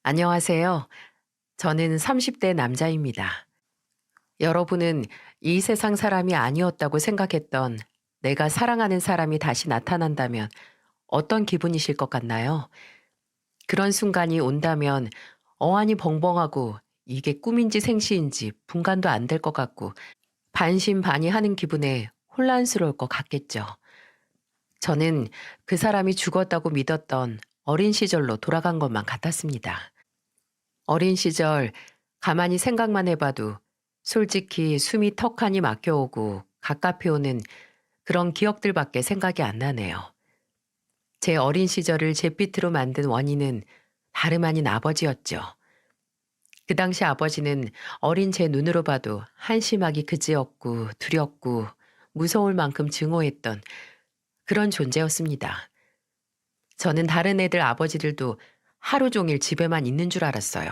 안녕하세요. 저는 30대 남자입니다. 여러분은 이 세상 사람이 아니었다고 생각했던 내가 사랑하는 사람이 다시 나타난다면 어떤 기분이실 것 같나요? 그런 순간이 온다면 어안이 벙벙하고 이게 꿈인지 생시인지 분간도 안 될 것 같고 반신반의하는 기분에 혼란스러울 것 같겠죠. 저는 그 사람이 죽었다고 믿었던 어린 시절로 돌아간 것만 같았습니다. 어린 시절 가만히 생각만 해봐도 솔직히 숨이 턱하니 막혀오고 갑갑해 오는 그런 기억들밖에 생각이 안 나네요. 제 어린 시절을 잿빛으로 만든 원인은 다름 아닌 아버지였죠. 그 당시 아버지는 어린 제 눈으로 봐도 한심하기 그지없고 두렵고 무서울 만큼 증오했던 그런 존재였습니다. 저는 다른 애들 아버지들도 하루 종일 집에만 있는 줄 알았어요.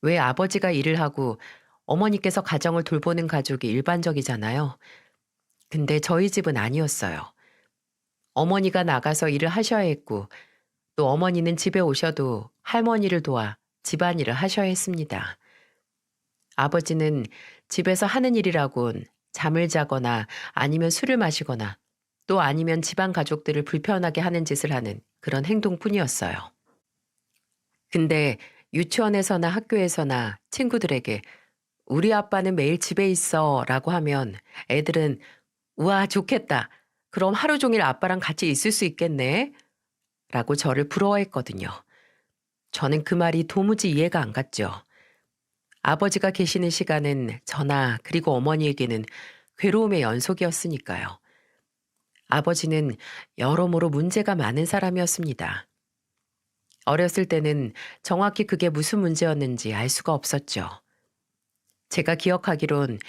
왜 아버지가 일을 하고 어머니께서 가정을 돌보는 가족이 일반적이잖아요. 근데 저희 집은 아니었어요. 어머니가 나가서 일을 하셔야 했고 또 어머니는 집에 오셔도 할머니를 도와 집안일을 하셔야 했습니다. 아버지는 집에서 하는 일이라곤 잠을 자거나 아니면 술을 마시거나 또 아니면 집안 가족들을 불편하게 하는 짓을 하는 그런 행동뿐이었어요. 근데 유치원에서나 학교에서나 친구들에게 우리 아빠는 매일 집에 있어 라고 하면 애들은 우와, 좋겠다. 그럼 하루 종일 아빠랑 같이 있을 수 있겠네. 라고 저를 부러워했거든요. 저는 그 말이 도무지 이해가 안 갔죠. 아버지가 계시는 시간은 저나 그리고 어머니에게는 괴로움의 연속이었으니까요. 아버지는 여러모로 문제가 많은 사람이었습니다. 어렸을 때는 정확히 그게 무슨 문제였는지 알 수가 없었죠. 제가 기억하기론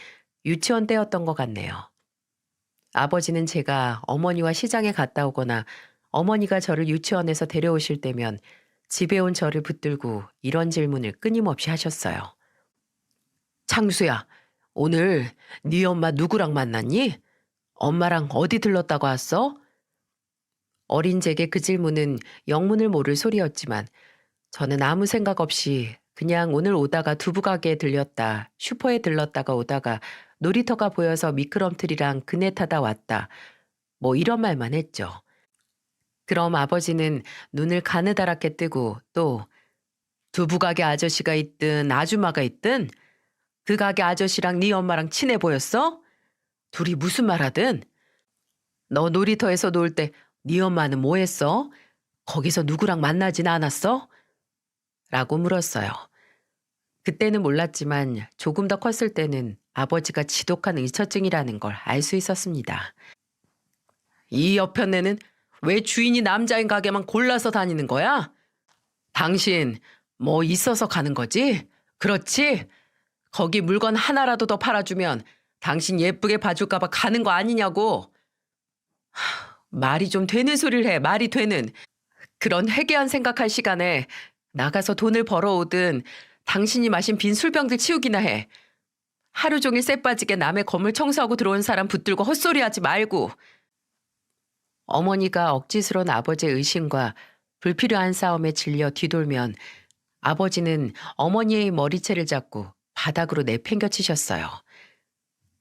유치원 때였던 것 같네요. 아버지는 제가 어머니와 시장에 갔다 오거나 어머니가 저를 유치원에서 데려오실 때면 집에 온 저를 붙들고 이런 질문을 끊임없이 하셨어요. 창수야, 오늘 네 엄마 누구랑 만났니? 엄마랑 어디 들렀다고 왔어? 어린 제게 그 질문은 영문을 모를 소리였지만 저는 아무 생각 없이 그냥 오늘 오다가 두부가게에 들렸다, 슈퍼에 들렀다가 오다가 놀이터가 보여서 미끄럼틀이랑 그네 타다 왔다. 뭐 이런 말만 했죠. 그럼 아버지는 눈을 가느다랗게 뜨고 또 두부가게 아저씨가 있든 아줌마가 있든 그 가게 아저씨랑 네 엄마랑 친해 보였어? 둘이 무슨 말하든 너 놀이터에서 놀 때 네 엄마는 뭐 했어? 거기서 누구랑 만나진 않았어? 라고 물었어요. 그때는 몰랐지만 조금 더 컸을 때는 아버지가 지독한 의처증이라는 걸 알 수 있었습니다. 이 여편네는 왜 주인이 남자인 가게만 골라서 다니는 거야? 당신 뭐 있어서 가는 거지? 그렇지? 거기 물건 하나라도 더 팔아주면 당신 예쁘게 봐줄까봐 가는 거 아니냐고. 말이 좀 되는 소리를 해. 말이 되는. 그런 회개한 생각할 시간에 나가서 돈을 벌어오든 당신이 마신 빈 술병들 치우기나 해. 하루 종일 쎄 빠지게 남의 건물 청소하고 들어온 사람 붙들고 헛소리하지 말고. 어머니가 억지스러운 아버지의 의심과 불필요한 싸움에 질려 뒤돌면 아버지는 어머니의 머리채를 잡고 바닥으로 내팽겨치셨어요.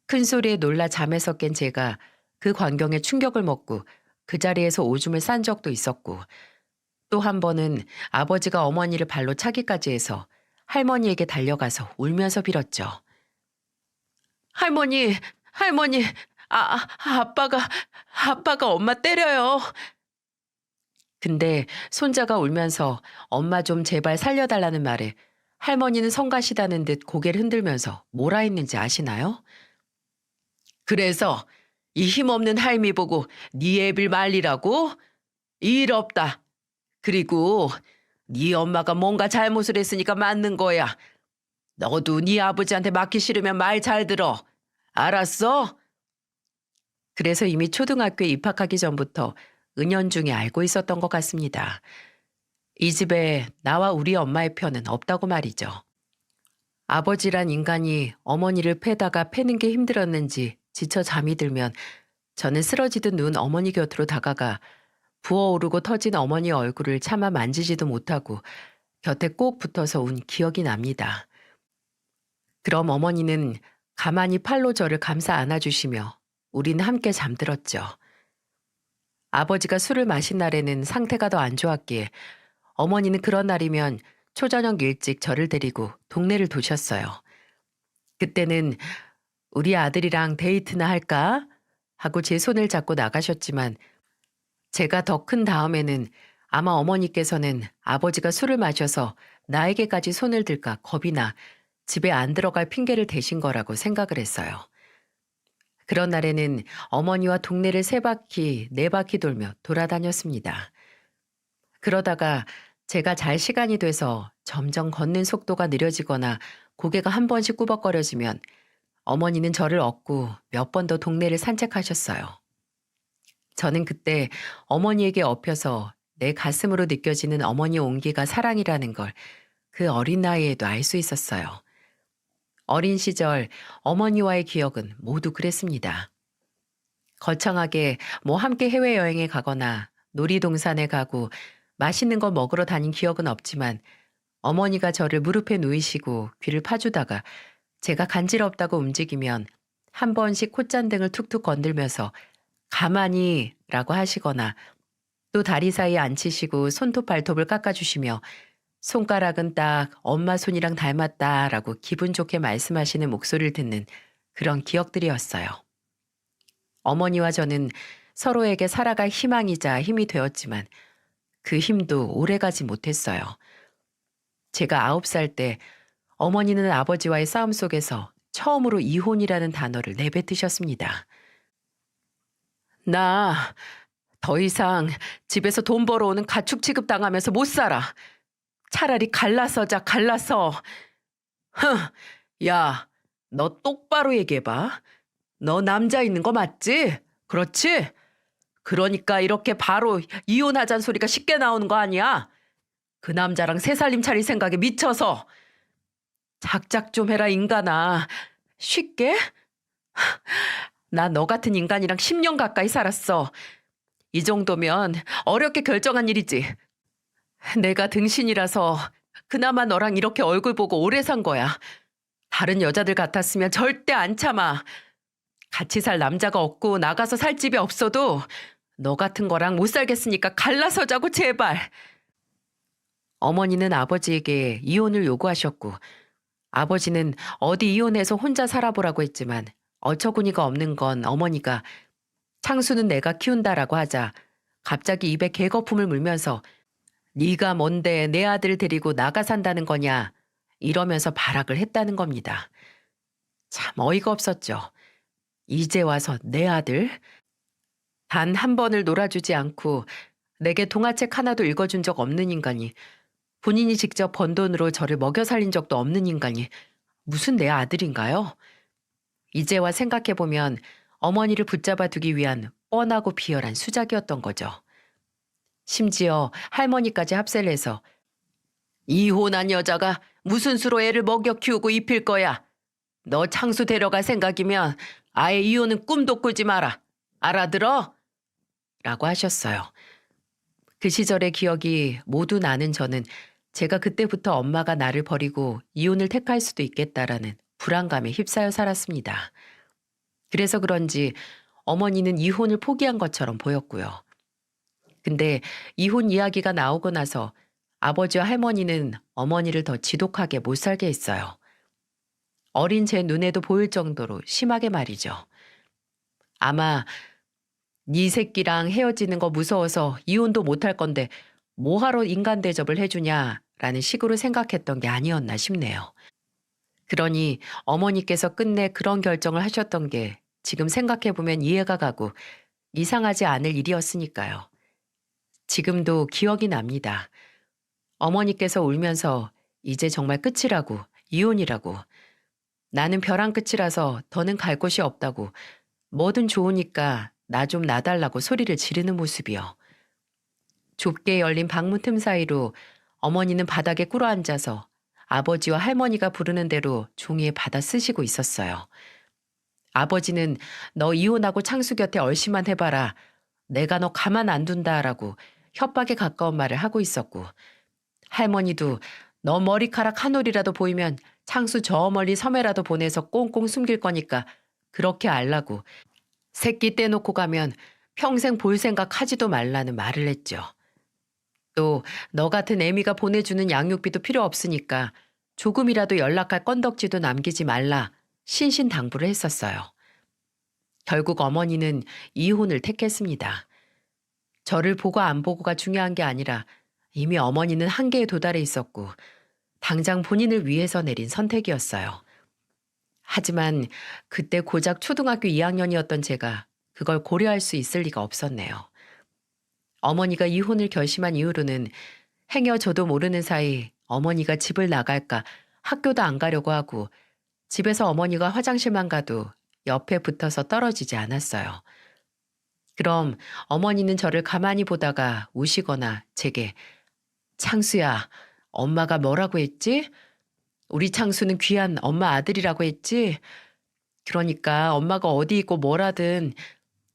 큰 소리에 놀라 잠에서 깬 제가 그 광경에 충격을 먹고 그 자리에서 오줌을 싼 적도 있었고 또 한 번은 아버지가 어머니를 발로 차기까지 해서 할머니에게 달려가서 울면서 빌었죠. 할머니, 할머니, 아빠가 엄마 때려요. 근데 손자가 울면서 엄마 좀 제발 살려달라는 말에 할머니는 성가시다는 듯 고개를 흔들면서 뭐라 했는지 아시나요? 그래서 이 힘없는 할미 보고 네 애빌 말리라고? 일 없다. 그리고 네 엄마가 뭔가 잘못을 했으니까 맞는 거야. 너도 네 아버지한테 맞기 싫으면 말 잘 들어. 알았어? 그래서 이미 초등학교에 입학하기 전부터 은연중에 알고 있었던 것 같습니다. 이 집에 나와 우리 엄마의 편은 없다고 말이죠. 아버지란 인간이 어머니를 패다가 패는 게 힘들었는지 지쳐 잠이 들면 저는 쓰러지듯 누운 어머니 곁으로 다가가 부어오르고 터진 어머니 얼굴을 차마 만지지도 못하고 곁에 꼭 붙어서 운 기억이 납니다. 그럼 어머니는 가만히 팔로 저를 감싸 안아주시며 우린 함께 잠들었죠. 아버지가 술을 마신 날에는 상태가 더 안 좋았기에 어머니는 그런 날이면 초저녁 일찍 저를 데리고 동네를 도셨어요. 그때는 우리 아들이랑 데이트나 할까? 하고 제 손을 잡고 나가셨지만 제가 더 큰 다음에는 아마 어머니께서는 아버지가 술을 마셔서 나에게까지 손을 들까 겁이 나 집에 안 들어갈 핑계를 대신 거라고 생각을 했어요. 그런 날에는 어머니와 동네를 세 바퀴, 네 바퀴 돌며 돌아다녔습니다. 그러다가 제가 잘 시간이 돼서 점점 걷는 속도가 느려지거나 고개가 한 번씩 꾸벅거려지면 어머니는 저를 업고 몇 번 더 동네를 산책하셨어요. 저는 그때 어머니에게 업혀서 내 가슴으로 느껴지는 어머니의 온기가 사랑이라는 걸 그 어린 나이에도 알 수 있었어요. 어린 시절 어머니와의 기억은 모두 그랬습니다. 거창하게 뭐 함께 해외여행에 가거나 놀이동산에 가고 맛있는 거 먹으러 다닌 기억은 없지만 어머니가 저를 무릎에 누이시고 귀를 파주다가 제가 간지럽다고 움직이면 한 번씩 콧잔등을 툭툭 건들면서 가만히 라고 하시거나 또 다리 사이에 앉히시고 손톱 발톱을 깎아주시며 손가락은 딱 엄마 손이랑 닮았다라고 기분 좋게 말씀하시는 목소리를 듣는 그런 기억들이었어요. 어머니와 저는 서로에게 살아갈 희망이자 힘이 되었지만 그 힘도 오래가지 못했어요. 제가 9살 때 어머니는 아버지와의 싸움 속에서 처음으로 이혼이라는 단어를 내뱉으셨습니다. 나 더 이상 집에서 돈 벌어오는 가축 취급당하면서 못 살아. 차라리 갈라서 자, 갈라서. 흥, 야, 너 똑바로 얘기해봐. 너 남자 있는 거 맞지? 그렇지? 그러니까 이렇게 바로 이혼하자는 소리가 쉽게 나오는 거 아니야? 그 남자랑 새 살림 차릴 생각에 미쳐서. 작작 좀 해라 인간아. 쉽게? 나 너 같은 인간이랑 10년 가까이 살았어. 이 정도면 어렵게 결정한 일이지. 내가 등신이라서 그나마 너랑 이렇게 얼굴 보고 오래 산 거야. 다른 여자들 같았으면 절대 안 참아. 같이 살 남자가 없고 나가서 살 집이 없어도 너 같은 거랑 못 살겠으니까 갈라서 자고 제발. 어머니는 아버지에게 이혼을 요구하셨고 아버지는 어디 이혼해서 혼자 살아보라고 했지만 어처구니가 없는 건 어머니가 창수는 내가 키운다라고 하자 갑자기 입에 개거품을 물면서 네가 뭔데 내 아들 데리고 나가 산다는 거냐 이러면서 발악을 했다는 겁니다. 참 어이가 없었죠. 이제 와서 내 아들? 단 한 번을 놀아주지 않고 내게 동화책 하나도 읽어준 적 없는 인간이 본인이 직접 번 돈으로 저를 먹여 살린 적도 없는 인간이 무슨 내 아들인가요? 이제와 생각해보면 어머니를 붙잡아 두기 위한 뻔하고 비열한 수작이었던 거죠. 심지어 할머니까지 합세를 해서 이혼한 여자가 무슨 수로 애를 먹여 키우고 입힐 거야. 너 창수 데려갈 생각이면 아예 이혼은 꿈도 꾸지 마라. 알아들어? 라고 하셨어요. 그 시절의 기억이 모두 나는 저는 제가 그때부터 엄마가 나를 버리고 이혼을 택할 수도 있겠다라는 불안감에 휩싸여 살았습니다. 그래서 그런지 어머니는 이혼을 포기한 것처럼 보였고요. 근데 이혼 이야기가 나오고 나서 아버지와 할머니는 어머니를 더 지독하게 못 살게 했어요. 어린 제 눈에도 보일 정도로 심하게 말이죠. 아마 네 새끼랑 헤어지는 거 무서워서 이혼도 못할 건데 뭐하러 인간 대접을 해주냐라는 식으로 생각했던 게 아니었나 싶네요. 그러니 어머니께서 끝내 그런 결정을 하셨던 게 지금 생각해보면 이해가 가고 이상하지 않을 일이었으니까요. 지금도 기억이 납니다. 어머니께서 울면서 이제 정말 끝이라고, 이혼이라고, 나는 벼랑 끝이라서 더는 갈 곳이 없다고, 뭐든 좋으니까 나 좀 놔달라고 소리를 지르는 모습이요. 좁게 열린 방문 틈 사이로 어머니는 바닥에 꿇어앉아서 아버지와 할머니가 부르는 대로 종이에 받아 쓰시고 있었어요. 아버지는 너 이혼하고 창수 곁에 얼씨만 해봐라. 내가 너 가만 안 둔다라고 협박에 가까운 말을 하고 있었고 할머니도 너 머리카락 한 올이라도 보이면 창수 저 멀리 섬에라도 보내서 꽁꽁 숨길 거니까 그렇게 알라고 새끼 떼놓고 가면 평생 볼 생각 하지도 말라는 말을 했죠. 또 너 같은 애미가 보내주는 양육비도 필요 없으니까 조금이라도 연락할 건덕지도 남기지 말라 신신당부를 했었어요. 결국 어머니는 이혼을 택했습니다. 저를 보고 안 보고가 중요한 게 아니라 이미 어머니는 한계에 도달해 있었고 당장 본인을 위해서 내린 선택이었어요. 하지만 그때 고작 초등학교 2학년이었던 제가 그걸 고려할 수 있을 리가 없었네요. 어머니가 이혼을 결심한 이후로는 행여 저도 모르는 사이 어머니가 집을 나갈까 학교도 안 가려고 하고 집에서 어머니가 화장실만 가도 옆에 붙어서 떨어지지 않았어요. 그럼 어머니는 저를 가만히 보다가 우시거나 제게 창수야, 엄마가 뭐라고 했지? 우리 창수는 귀한 엄마 아들이라고 했지? 그러니까 엄마가 어디 있고 뭐라든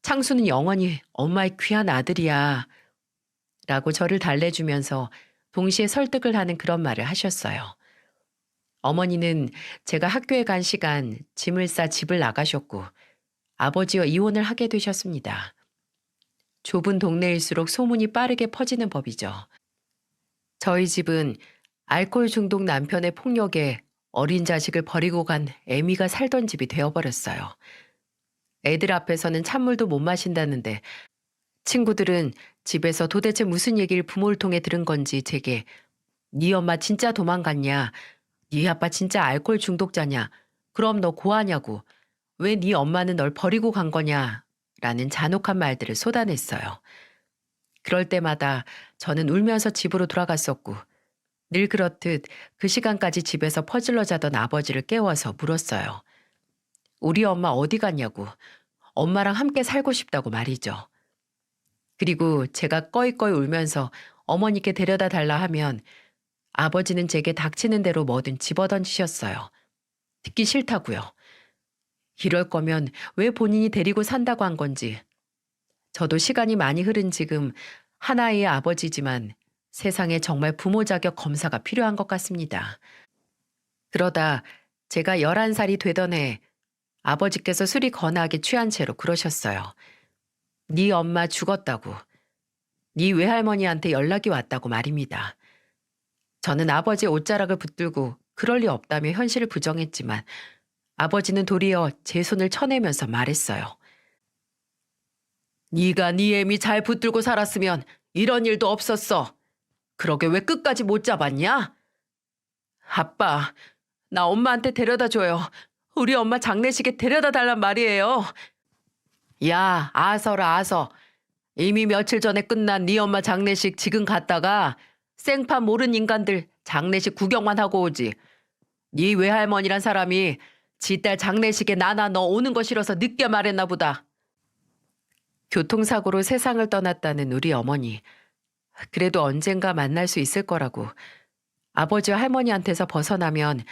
창수는 영원히 엄마의 귀한 아들이야. 라고 저를 달래주면서 동시에 설득을 하는 그런 말을 하셨어요. 어머니는 제가 학교에 간 시간 짐을 싸 집을 나가셨고 아버지와 이혼을 하게 되셨습니다. 좁은 동네일수록 소문이 빠르게 퍼지는 법이죠. 저희 집은 알코올 중독 남편의 폭력에 어린 자식을 버리고 간 애미가 살던 집이 되어버렸어요. 애들 앞에서는 찬물도 못 마신다는데 친구들은 집에서 도대체 무슨 얘기를 부모를 통해 들은 건지 제게 네 엄마 진짜 도망갔냐? 네 아빠 진짜 알코올 중독자냐? 그럼 너 고하냐고? 왜 네 엄마는 널 버리고 간 거냐? 라는 잔혹한 말들을 쏟아냈어요. 그럴 때마다 저는 울면서 집으로 돌아갔었고 늘 그렇듯 그 시간까지 집에서 퍼질러 자던 아버지를 깨워서 물었어요. 우리 엄마 어디 갔냐고. 엄마랑 함께 살고 싶다고 말이죠. 그리고 제가 꺼이꺼이 울면서 어머니께 데려다 달라 하면 아버지는 제게 닥치는 대로 뭐든 집어던지셨어요. 듣기 싫다고요. 이럴 거면 왜 본인이 데리고 산다고 한 건지. 저도 시간이 많이 흐른 지금 하나의 아버지지만 세상에 정말 부모 자격 검사가 필요한 것 같습니다. 그러다 제가 11살이 되던 해 아버지께서 술이 거나하게 취한 채로 그러셨어요. 네 엄마 죽었다고. 네 외할머니한테 연락이 왔다고 말입니다. 저는 아버지의 옷자락을 붙들고 그럴 리 없다며 현실을 부정했지만 아버지는 도리어 제 손을 쳐내면서 말했어요. 네가 네 애미 잘 붙들고 살았으면 이런 일도 없었어. 그러게 왜 끝까지 못 잡았냐? 아빠, 나 엄마한테 데려다 줘요. 우리 엄마 장례식에 데려다 달란 말이에요. 야, 아서라 아서. 이미 며칠 전에 끝난 네 엄마 장례식 지금 갔다가 생판 모르는 인간들 장례식 구경만 하고 오지. 네 외할머니란 사람이 지 딸 장례식에 나나 너 오는 거 싫어서 늦게 말했나 보다. 교통사고로 세상을 떠났다는 우리 어머니. 그래도 언젠가 만날 수 있을 거라고. 아버지와 할머니한테서 벗어나면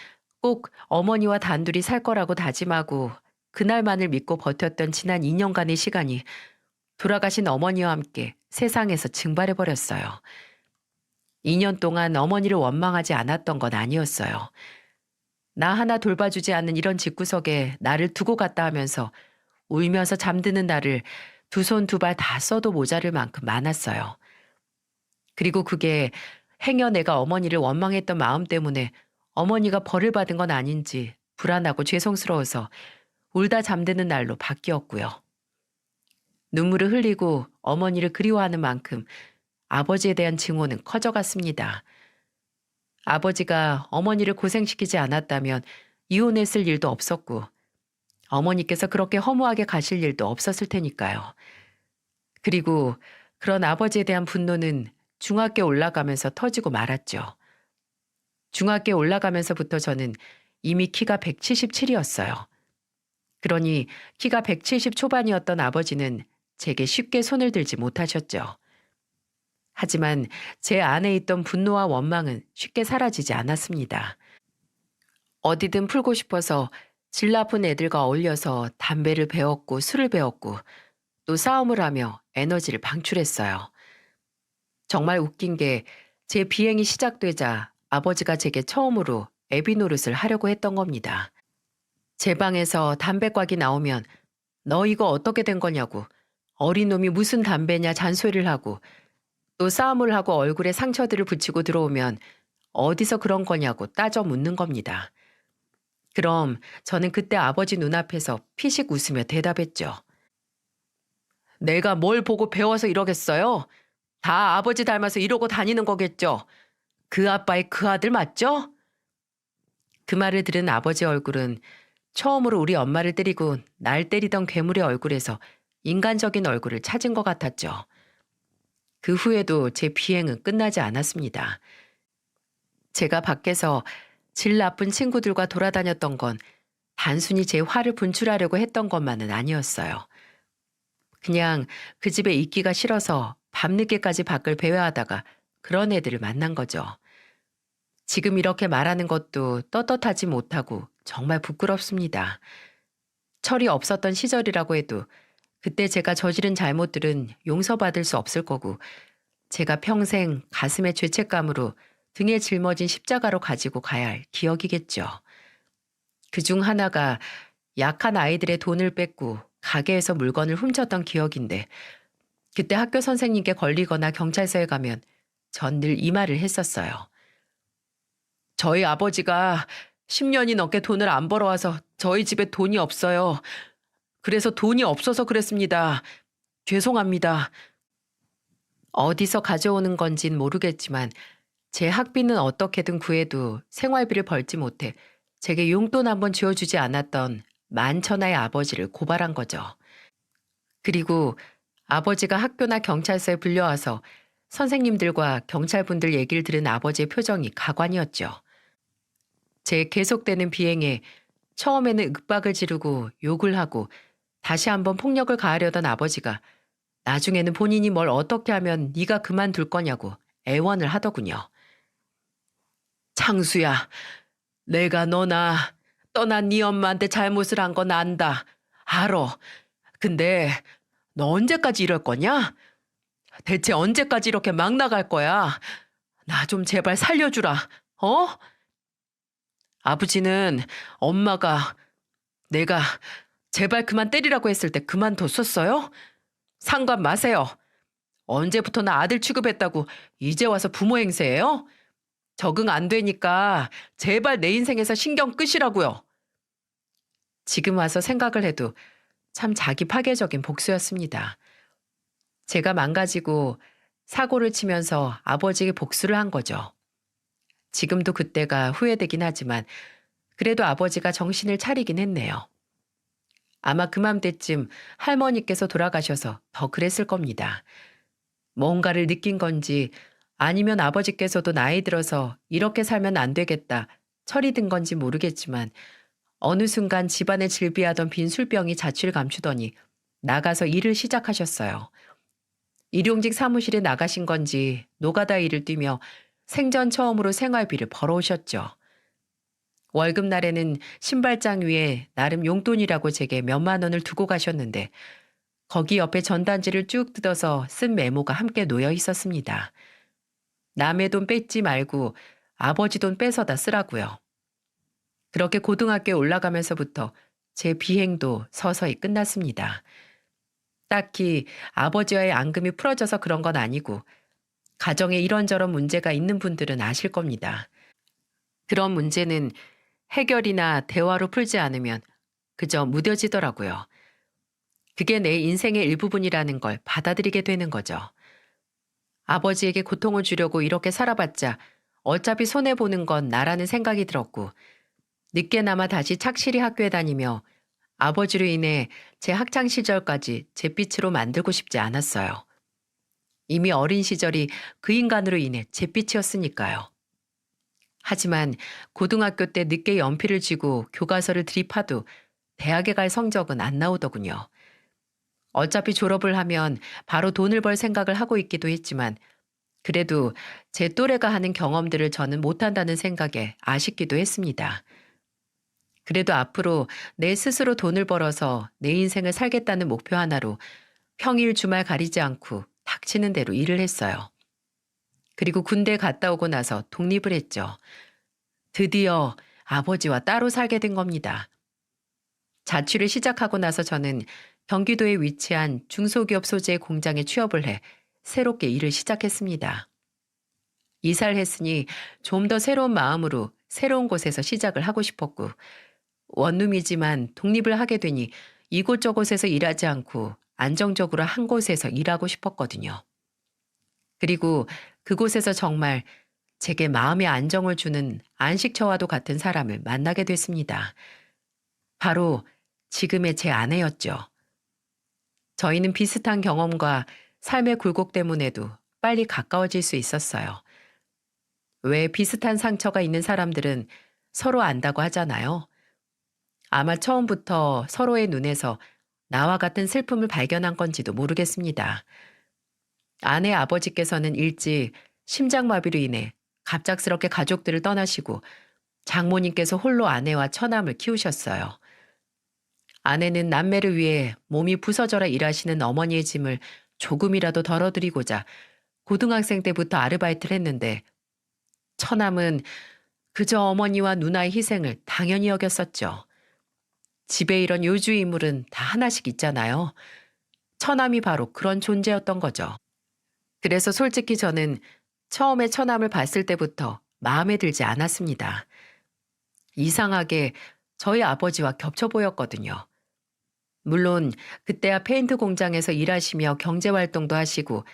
꼭 어머니와 단둘이 살 거라고 다짐하고 그날만을 믿고 버텼던 지난 2년간의 시간이 돌아가신 어머니와 함께 세상에서 증발해버렸어요. 2년 동안 어머니를 원망하지 않았던 건 아니었어요. 나 하나 돌봐주지 않는 이런 집구석에 나를 두고 갔다 하면서 울면서 잠드는 날을 두 손 두 발 다 써도 모자랄 만큼 많았어요. 그리고 그게 행여 내가 어머니를 원망했던 마음 때문에 어머니가 벌을 받은 건 아닌지 불안하고 죄송스러워서 울다 잠드는 날로 바뀌었고요. 눈물을 흘리고 어머니를 그리워하는 만큼 아버지에 대한 증오는 커져갔습니다. 아버지가 어머니를 고생시키지 않았다면 이혼했을 일도 없었고 어머니께서 그렇게 허무하게 가실 일도 없었을 테니까요. 그리고 그런 아버지에 대한 분노는 중학교 올라가면서 터지고 말았죠. 중학교 올라가면서부터 저는 이미 키가 177이었어요. 그러니 키가 170 초반이었던 아버지는 제게 쉽게 손을 들지 못하셨죠. 하지만 제 안에 있던 분노와 원망은 쉽게 사라지지 않았습니다. 어디든 풀고 싶어서 질 나쁜 애들과 어울려서 담배를 배웠고 술을 배웠고 또 싸움을 하며 에너지를 방출했어요. 정말 웃긴 게 제 비행이 시작되자 아버지가 제게 처음으로 애비 노릇을 하려고 했던 겁니다. 제 방에서 담배곽이 나오면 너 이거 어떻게 된 거냐고, 어린 놈이 무슨 담배냐 잔소리를 하고, 또 싸움을 하고 얼굴에 상처들을 붙이고 들어오면 어디서 그런 거냐고 따져 묻는 겁니다. 그럼 저는 그때 아버지 눈앞에서 피식 웃으며 대답했죠. 내가 뭘 보고 배워서 이러겠어요? 다 아버지 닮아서 이러고 다니는 거겠죠? 그 아빠의 그 아들 맞죠? 그 말을 들은 아버지 얼굴은 처음으로 우리 엄마를 때리고 날 때리던 괴물의 얼굴에서 인간적인 얼굴을 찾은 것 같았죠. 그 후에도 제 비행은 끝나지 않았습니다. 제가 밖에서 질 나쁜 친구들과 돌아다녔던 건 단순히 제 화를 분출하려고 했던 것만은 아니었어요. 그냥 그 집에 있기가 싫어서 밤늦게까지 밖을 배회하다가 그런 애들을 만난 거죠. 지금 이렇게 말하는 것도 떳떳하지 못하고 정말 부끄럽습니다. 철이 없었던 시절이라고 해도 그때 제가 저지른 잘못들은 용서받을 수 없을 거고, 제가 평생 가슴의 죄책감으로 등에 짊어진 십자가로 가지고 가야 할 기억이겠죠. 그중 하나가 약한 아이들의 돈을 뺏고 가게에서 물건을 훔쳤던 기억인데, 그때 학교 선생님께 걸리거나 경찰서에 가면 전 늘 이 말을 했었어요. 저희 아버지가 10년이 넘게 돈을 안 벌어와서 저희 집에 돈이 없어요. 그래서 돈이 없어서 그랬습니다. 죄송합니다. 어디서 가져오는 건진 모르겠지만 제 학비는 어떻게든 구해도 생활비를 벌지 못해 제게 용돈 한번 쥐어주지 않았던 만천하의 아버지를 고발한 거죠. 그리고 아버지가 학교나 경찰서에 불려와서 선생님들과 경찰분들 얘기를 들은 아버지의 표정이 가관이었죠. 제 계속되는 비행에 처음에는 윽박을 지르고 욕을 하고 다시 한번 폭력을 가하려던 아버지가 나중에는 본인이 뭘 어떻게 하면 네가 그만둘 거냐고 애원을 하더군요. 창수야, 내가 너나 떠난 네 엄마한테 잘못을 한 건 안다. 알어. 근데 너 언제까지 이럴 거냐? 대체 언제까지 이렇게 막 나갈 거야? 나 좀 제발 살려주라. 어? 아버지는 엄마가 내가 제발 그만 때리라고 했을 때 그만뒀었어요? 상관 마세요. 언제부터나 아들 취급했다고 이제 와서 부모 행세해요? 적응 안 되니까 제발 내 인생에서 신경 끄시라고요. 지금 와서 생각을 해도 참 자기 파괴적인 복수였습니다. 제가 망가지고 사고를 치면서 아버지에게 복수를 한 거죠. 지금도 그때가 후회되긴 하지만 그래도 아버지가 정신을 차리긴 했네요. 아마 그맘때쯤 할머니께서 돌아가셔서 더 그랬을 겁니다. 뭔가를 느낀 건지 아니면 아버지께서도 나이 들어서 이렇게 살면 안 되겠다 철이 든 건지 모르겠지만 어느 순간 집안에 질비하던 빈 술병이 자취를 감추더니 나가서 일을 시작하셨어요. 일용직 사무실에 나가신 건지 노가다 일을 뛰며 생전 처음으로 생활비를 벌어오셨죠. 월급날에는 신발장 위에 나름 용돈이라고 제게 몇만 원을 두고 가셨는데 거기 옆에 전단지를 쭉 뜯어서 쓴 메모가 함께 놓여 있었습니다. 남의 돈 뺏지 말고 아버지 돈 뺏어다 쓰라고요. 그렇게 고등학교에 올라가면서부터 제 비행도 서서히 끝났습니다. 딱히 아버지와의 앙금이 풀어져서 그런 건 아니고 가정에 이런저런 문제가 있는 분들은 아실 겁니다. 그런 문제는 해결이나 대화로 풀지 않으면 그저 무뎌지더라고요. 그게 내 인생의 일부분이라는 걸 받아들이게 되는 거죠. 아버지에게 고통을 주려고 이렇게 살아봤자 어차피 손해보는 건 나라는 생각이 들었고 늦게나마 다시 착실히 학교에 다니며 아버지로 인해 제 학창 시절까지 잿빛으로 만들고 싶지 않았어요. 이미 어린 시절이 그 인간으로 인해 잿빛이었으니까요. 하지만 고등학교 때 늦게 연필을 쥐고 교과서를 들이파도 대학에 갈 성적은 안 나오더군요. 어차피 졸업을 하면 바로 돈을 벌 생각을 하고 있기도 했지만 그래도 제 또래가 하는 경험들을 저는 못한다는 생각에 아쉽기도 했습니다. 그래도 앞으로 내 스스로 돈을 벌어서 내 인생을 살겠다는 목표 하나로 평일 주말 가리지 않고 닥치는 대로 일을 했어요. 그리고 군대 갔다 오고 나서 독립을 했죠. 드디어 아버지와 따로 살게 된 겁니다. 자취를 시작하고 나서 저는 경기도에 위치한 중소기업 소재 공장에 취업을 해 새롭게 일을 시작했습니다. 이사를 했으니 좀 더 새로운 마음으로 새로운 곳에서 시작을 하고 싶었고, 원룸이지만 독립을 하게 되니 이곳저곳에서 일하지 않고 안정적으로 한 곳에서 일하고 싶었거든요. 그리고 그곳에서 정말 제게 마음의 안정을 주는 안식처와도 같은 사람을 만나게 됐습니다. 바로 지금의 제 아내였죠. 저희는 비슷한 경험과 삶의 굴곡 때문에도 빨리 가까워질 수 있었어요. 왜 비슷한 상처가 있는 사람들은 서로 안다고 하잖아요. 아마 처음부터 서로의 눈에서 나와 같은 슬픔을 발견한 건지도 모르겠습니다. 아내 아버지께서는 일찍 심장마비로 인해 갑작스럽게 가족들을 떠나시고 장모님께서 홀로 아내와 처남을 키우셨어요. 아내는 남매를 위해 몸이 부서져라 일하시는 어머니의 짐을 조금이라도 덜어드리고자 고등학생 때부터 아르바이트를 했는데, 처남은 그저 어머니와 누나의 희생을 당연히 여겼었죠. 집에 이런 요주 인물은 다 하나씩 있잖아요. 처남이 바로 그런 존재였던 거죠. 그래서 솔직히 저는 처음에 처남을 봤을 때부터 마음에 들지 않았습니다. 이상하게 저희 아버지와 겹쳐 보였거든요. 물론 그때야 페인트 공장에서 일하시며 경제활동도 하시고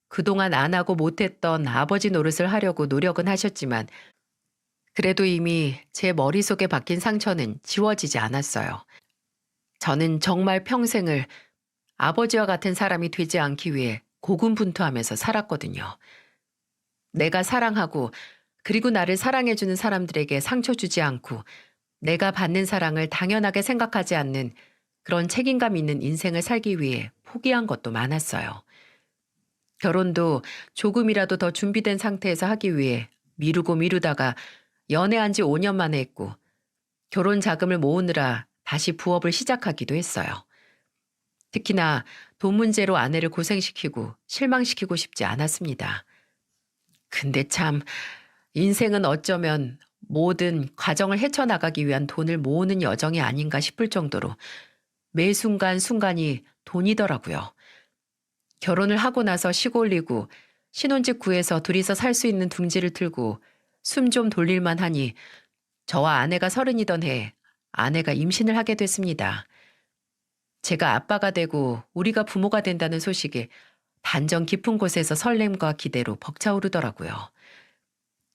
그동안 안 하고 못했던 아버지 노릇을 하려고 노력은 하셨지만, 그래도 이미 제 머릿속에 박힌 상처는 지워지지 않았어요. 저는 정말 평생을 아버지와 같은 사람이 되지 않기 위해 고군분투하면서 살았거든요. 내가 사랑하고 그리고 나를 사랑해주는 사람들에게 상처 주지 않고 내가 받는 사랑을 당연하게 생각하지 않는 그런 책임감 있는 인생을 살기 위해 포기한 것도 많았어요. 결혼도 조금이라도 더 준비된 상태에서 하기 위해 미루고 미루다가 연애한 지 5년 만에 했고, 결혼 자금을 모으느라 다시 부업을 시작하기도 했어요. 특히나 돈 문제로 아내를 고생시키고 실망시키고 싶지 않았습니다. 근데 참, 인생은 어쩌면 모든 과정을 헤쳐나가기 위한 돈을 모으는 여정이 아닌가 싶을 정도로 매 순간순간이 돈이더라고요. 결혼을 하고 나서 시골리고 신혼집 구해서 둘이서 살 수 있는 둥지를 틀고 숨 좀 돌릴만 하니 저와 아내가 30이던 해 아내가 임신을 하게 됐습니다. 제가 아빠가 되고 우리가 부모가 된다는 소식에 단정 깊은 곳에서 설렘과 기대로 벅차오르더라고요.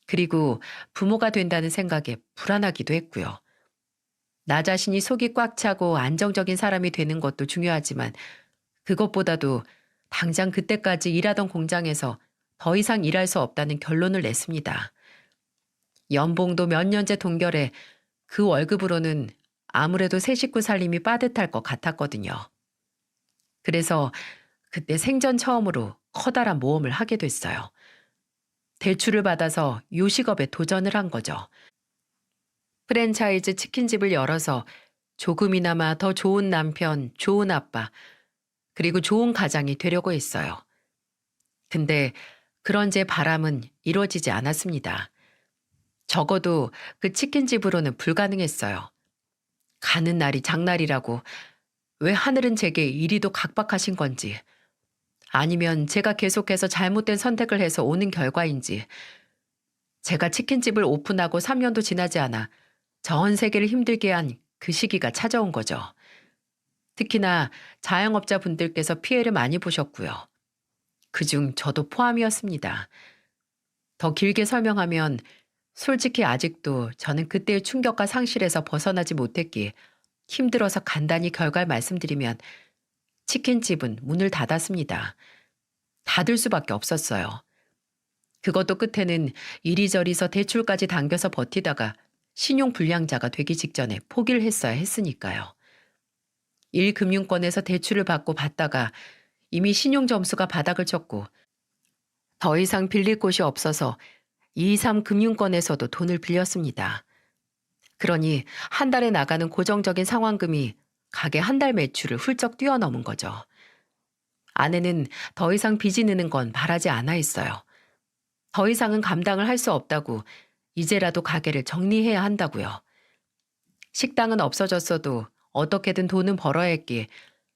그리고 부모가 된다는 생각에 불안하기도 했고요. 나 자신이 속이 꽉 차고 안정적인 사람이 되는 것도 중요하지만, 그것보다도 당장 그때까지 일하던 공장에서 더 이상 일할 수 없다는 결론을 냈습니다. 연봉도 몇 년째 동결해 그 월급으로는 아무래도 새 식구 살림이 빠듯할 것 같았거든요. 그래서 그때 생전 처음으로 커다란 모험을 하게 됐어요. 대출을 받아서 요식업에 도전을 한 거죠. 프랜차이즈 치킨집을 열어서 조금이나마 더 좋은 남편, 좋은 아빠, 그리고 좋은 가장이 되려고 했어요. 근데 그런 제 바람은 이루어지지 않았습니다. 적어도 그 치킨집으로는 불가능했어요. 가는 날이 장날이라고. 왜 하늘은 제게 이리도 각박하신 건지, 아니면 제가 계속해서 잘못된 선택을 해서 오는 결과인지. 제가 치킨집을 오픈하고 3년도 지나지 않아 전 세계를 힘들게 한 그 시기가 찾아온 거죠. 특히나 자영업자분들께서 피해를 많이 보셨고요. 그중 저도 포함이었습니다. 더 길게 설명하면, 솔직히 아직도 저는 그때의 충격과 상실에서 벗어나지 못했기에 힘들어서 간단히 결과를 말씀드리면, 치킨집은 문을 닫았습니다. 닫을 수밖에 없었어요. 그것도 끝에는 이리저리서 대출까지 당겨서 버티다가 신용불량자가 되기 직전에 포기를 했어야 했으니까요. 1금융권에서 대출을 받다가 이미 신용점수가 바닥을 쳤고 더 이상 빌릴 곳이 없어서 2, 3금융권에서도 돈을 빌렸습니다. 그러니 한 달에 나가는 고정적인 상환금이 가게 한 달 매출을 훌쩍 뛰어넘은 거죠. 아내는 더 이상 빚이 느는 건 바라지 않아 했어요. 더 이상은 감당을 할 수 없다고 이제라도 가게를 정리해야 한다고요. 식당은 없어졌어도 어떻게든 돈은 벌어야 했기에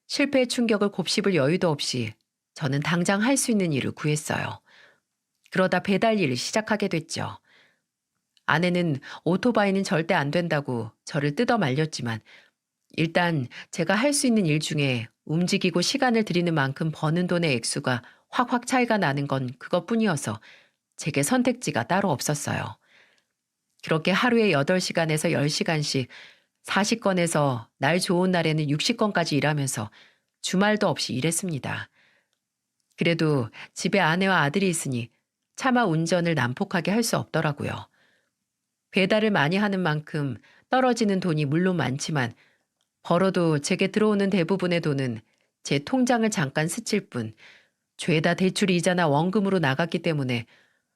실패의 충격을 곱씹을 여유도 없이 저는 당장 할 수 있는 일을 구했어요. 그러다 배달 일을 시작하게 됐죠. 아내는 오토바이는 절대 안 된다고 저를 뜯어 말렸지만 일단 제가 할 수 있는 일 중에 움직이고 시간을 들이는 만큼 버는 돈의 액수가 확확 차이가 나는 건 그것뿐이어서 제게 선택지가 따로 없었어요. 그렇게 하루에 8시간에서 10시간씩 40건에서 날 좋은 날에는 60건까지 일하면서 주말도 없이 일했습니다. 그래도 집에 아내와 아들이 있으니 차마 운전을 난폭하게 할 수 없더라고요. 배달을 많이 하는 만큼 떨어지는 돈이 물론 많지만 벌어도 제게 들어오는 대부분의 돈은 제 통장을 잠깐 스칠 뿐 죄다 대출 이자나 원금으로 나갔기 때문에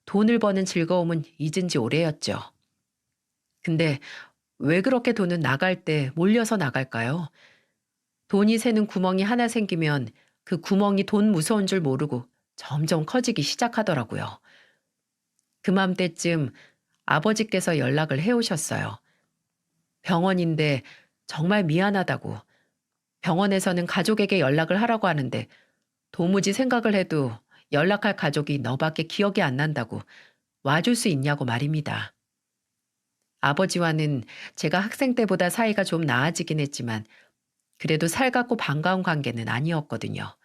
돈을 버는 즐거움은 잊은 지 오래였죠. 근데 왜 그렇게 돈은 나갈 때 몰려서 나갈까요? 돈이 새는 구멍이 하나 생기면 그 구멍이 돈 무서운 줄 모르고 점점 커지기 시작하더라고요. 그맘때쯤 아버지께서 연락을 해오셨어요. 병원인데 정말 미안하다고. 병원에서는 가족에게 연락을 하라고 하는데 도무지 생각을 해도 연락할 가족이 너밖에 기억이 안 난다고 와줄 수 있냐고 말입니다. 아버지와는 제가 학생 때보다 사이가 좀 나아지긴 했지만 그래도 살갑고 반가운 관계는 아니었거든요.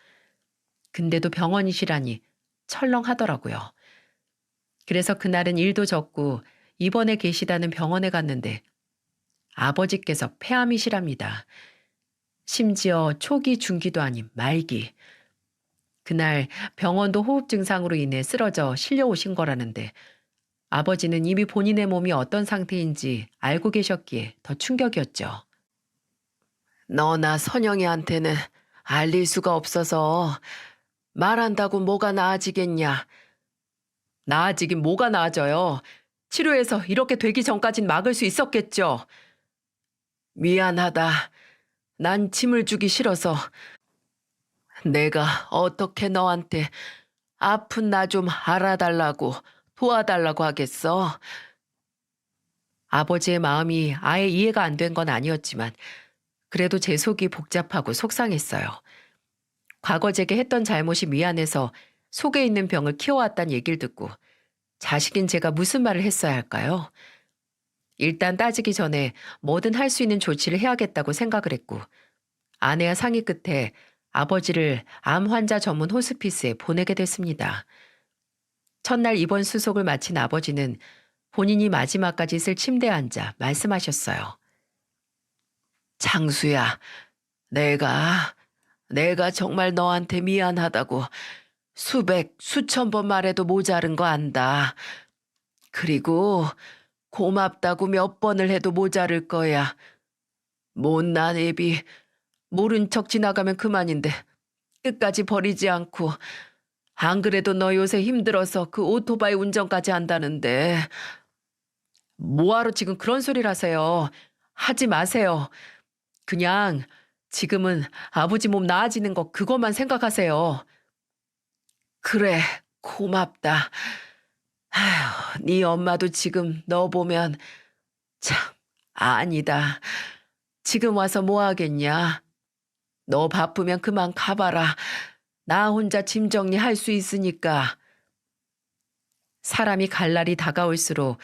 근데도 병원이시라니 철렁하더라고요. 그래서 그날은 일도 적고 입원해 계시다는 병원에 갔는데 아버지께서 폐암이시랍니다. 심지어 초기 중기도 아닌 말기. 그날 병원도 호흡 증상으로 인해 쓰러져 실려오신 거라는데 아버지는 이미 본인의 몸이 어떤 상태인지 알고 계셨기에 더 충격이었죠. 너나 선영이한테는 알릴 수가 없어서 말한다고 뭐가 나아지겠냐. 나아지긴 뭐가 나아져요. 치료해서 이렇게 되기 전까진 막을 수 있었겠죠. 미안하다. 난 짐을 주기 싫어서 내가 어떻게 너한테 아픈 나 좀 알아달라고 도와달라고 하겠어. 아버지의 마음이 아예 이해가 안 된 건 아니었지만 그래도 제 속이 복잡하고 속상했어요. 과거 제게 했던 잘못이 미안해서 속에 있는 병을 키워왔단 얘기를 듣고 자식인 제가 무슨 말을 했어야 할까요? 일단 따지기 전에 뭐든 할 수 있는 조치를 해야겠다고 생각을 했고 아내와 상의 끝에 아버지를 암 환자 전문 호스피스에 보내게 됐습니다. 첫날 입원 수속을 마친 아버지는 본인이 마지막까지 쓸 침대에 앉아 말씀하셨어요. 장수야, 내가 정말 너한테 미안하다고 수천 번 말해도 모자른 거 안다. 그리고 고맙다고 몇 번을 해도 모자랄 거야. 못난 애비 모른 척 지나가면 그만인데 끝까지 버리지 않고 안 그래도 너 요새 힘들어서 그 오토바이 운전까지 한다는데 뭐하러 지금 그런 소리를 하세요. 하지 마세요. 그냥 지금은 아버지 몸 나아지는 거 그것만 생각하세요. 그래, 고맙다. 아휴, 네 엄마도 지금 너 보면 참 아니다. 지금 와서 뭐 하겠냐? 너 바쁘면 그만 가봐라. 나 혼자 짐 정리할 수 있으니까. 사람이 갈 날이 다가올수록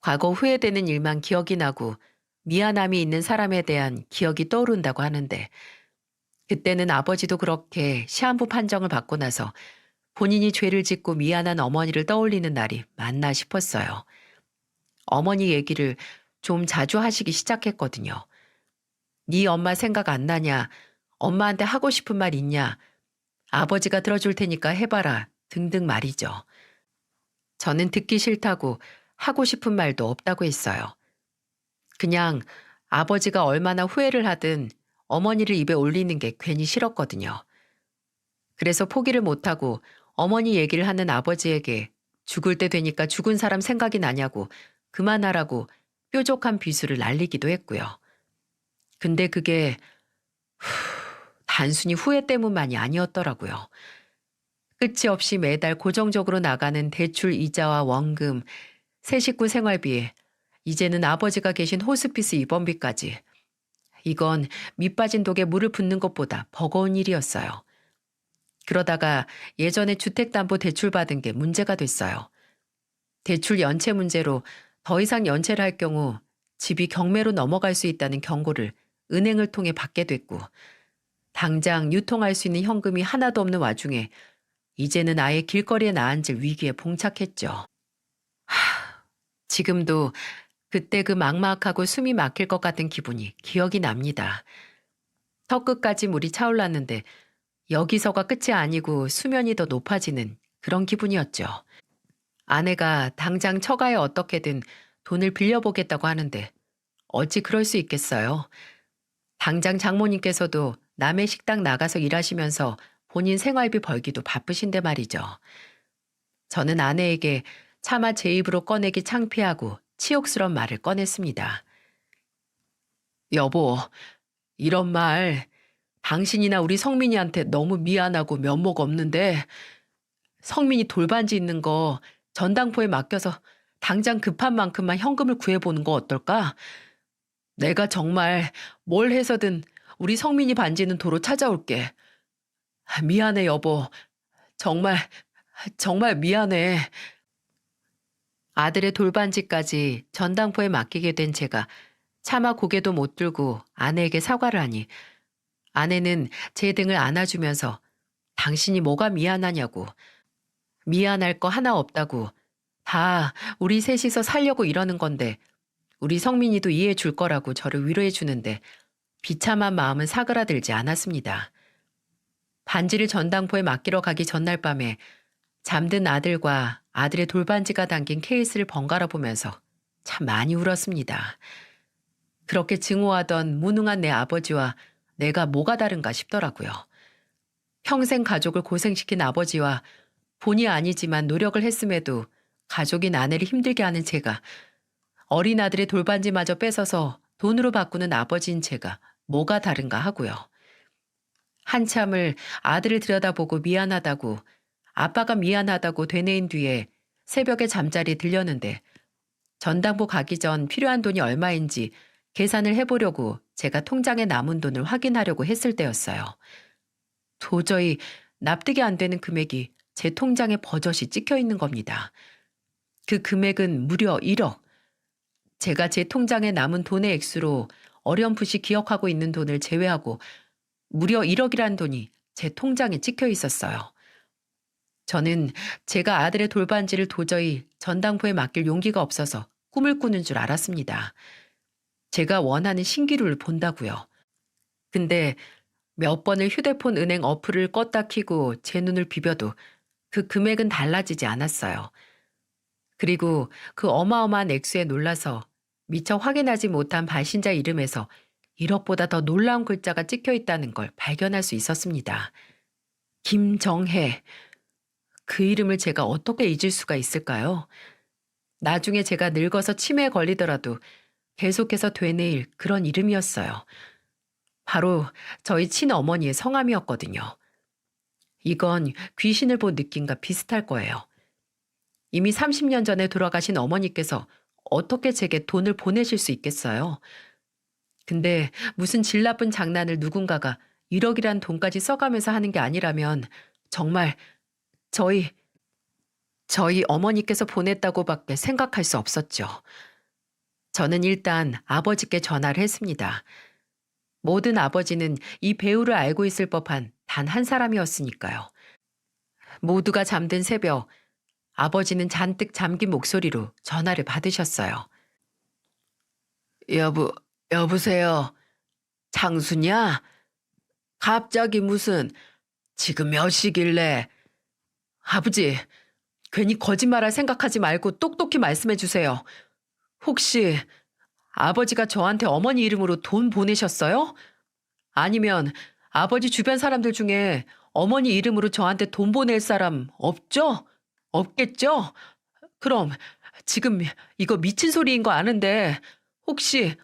과거 후회되는 일만 기억이 나고 미안함이 있는 사람에 대한 기억이 떠오른다고 하는데 그때는 아버지도 그렇게 시한부 판정을 받고 나서 본인이 죄를 짓고 미안한 어머니를 떠올리는 날이 맞나 싶었어요. 어머니 얘기를 좀 자주 하시기 시작했거든요. 네 엄마 생각 안 나냐? 엄마한테 하고 싶은 말 있냐? 아버지가 들어줄 테니까 해봐라. 등등 말이죠. 저는 듣기 싫다고 하고 싶은 말도 없다고 했어요. 그냥 아버지가 얼마나 후회를 하든 어머니를 입에 올리는 게 괜히 싫었거든요. 그래서 포기를 못하고 어머니 얘기를 하는 아버지에게 죽을 때 되니까 죽은 사람 생각이 나냐고 그만하라고 뾰족한 비수를 날리기도 했고요. 근데 그게 단순히 후회 때문만이 아니었더라고요. 끝이 없이 매달 고정적으로 나가는 대출 이자와 원금, 세 식구 생활비, 이제는 아버지가 계신 호스피스 입원비까지. 이건 밑 빠진 독에 물을 붓는 것보다 버거운 일이었어요. 그러다가 예전에 주택담보대출 받은 게 문제가 됐어요. 대출 연체 문제로 더 이상 연체를 할 경우 집이 경매로 넘어갈 수 있다는 경고를 은행을 통해 받게 됐고, 당장 유통할 수 있는 현금이 하나도 없는 와중에 이제는 아예 길거리에 나앉을 위기에 봉착했죠. 지금도 그때 그 막막하고 숨이 막힐 것 같은 기분이 기억이 납니다. 턱끝까지 물이 차올랐는데 여기서가 끝이 아니고 수면이 더 높아지는 그런 기분이었죠. 아내가 당장 처가에 어떻게든 돈을 빌려보겠다고 하는데 어찌 그럴 수 있겠어요. 당장 장모님께서도 남의 식당 나가서 일하시면서 본인 생활비 벌기도 바쁘신데 말이죠. 저는 아내에게 차마 제 입으로 꺼내기 창피하고 치욕스러운 말을 꺼냈습니다. 여보, 이런 말 당신이나 우리 성민이한테 너무 미안하고 면목 없는데, 성민이 돌반지 있는 거 전당포에 맡겨서 당장 급한 만큼만 현금을 구해보는 거 어떨까? 내가 정말 뭘 해서든 우리 성민이 반지는 도로 찾아올게. 미안해, 여보. 정말, 정말 미안해. 아들의 돌반지까지 전당포에 맡기게 된 제가 차마 고개도 못 들고 아내에게 사과를 하니, 아내는 제 등을 안아주면서 당신이 뭐가 미안하냐고, 미안할 거 하나 없다고, 다 우리 셋이서 살려고 이러는 건데 우리 성민이도 이해해 줄 거라고 저를 위로해 주는데 비참한 마음은 사그라들지 않았습니다. 반지를 전당포에 맡기러 가기 전날 밤에 잠든 아들과 아들의 돌반지가 담긴 케이스를 번갈아 보면서 참 많이 울었습니다. 그렇게 증오하던 무능한 내 아버지와 내가 뭐가 다른가 싶더라고요. 평생 가족을 고생시킨 아버지와 본의 아니지만 노력을 했음에도 가족인 아내를 힘들게 하는 제가, 어린 아들의 돌반지마저 뺏어서 돈으로 바꾸는 아버지인 제가 뭐가 다른가 하고요. 한참을 아들을 들여다보고 미안하다고, 아빠가 미안하다고 되뇌인 뒤에 새벽에 잠자리에 들렸는데 전당포 가기 전 필요한 돈이 얼마인지 계산을 해보려고 제가 통장에 남은 돈을 확인하려고 했을 때였어요. 도저히 납득이 안 되는 금액이 제 통장에 버젓이 찍혀 있는 겁니다. 그 금액은 무려 1억. 제가 제 통장에 남은 돈의 액수로 어렴풋이 기억하고 있는 돈을 제외하고 무려 1억이란 돈이 제 통장에 찍혀 있었어요. 저는 제가 아들의 돌반지를 도저히 전당포에 맡길 용기가 없어서 꿈을 꾸는 줄 알았습니다. 제가 원하는 신기루를 본다고요. 근데 몇 번을 휴대폰 은행 어플을 껐다 켜고 제 눈을 비벼도 그 금액은 달라지지 않았어요. 그리고 그 어마어마한 액수에 놀라서 미처 확인하지 못한 발신자 이름에서 1억보다 더 놀라운 글자가 찍혀 있다는 걸 발견할 수 있었습니다. 김정혜. 그 이름을 제가 어떻게 잊을 수가 있을까요? 나중에 제가 늙어서 치매에 걸리더라도 계속해서 되뇌일 그런 이름이었어요. 바로 저희 친어머니의 성함이었거든요. 이건 귀신을 본 느낌과 비슷할 거예요. 이미 30년 전에 돌아가신 어머니께서 어떻게 제게 돈을 보내실 수 있겠어요? 근데 무슨 질 나쁜 장난을 누군가가 1억이란 돈까지 써가면서 하는 게 아니라면 정말 저희 어머니께서 보냈다고밖에 생각할 수 없었죠. 저는 일단 아버지께 전화를 했습니다. 모든 아버지는 이 배우를 알고 있을 법한 단 한 사람이었으니까요. 모두가 잠든 새벽, 아버지는 잔뜩 잠긴 목소리로 전화를 받으셨어요. 여보세요. 장수냐? 갑자기 무슨, 지금 몇 시길래? 아버지, 괜히 거짓말할 생각하지 말고 똑똑히 말씀해 주세요. 혹시 아버지가 저한테 어머니 이름으로 돈 보내셨어요? 아니면 아버지 주변 사람들 중에 어머니 이름으로 저한테 돈 보낼 사람 없죠? 없겠죠? 그럼 지금 이거 미친 소리인 거 아는데 혹시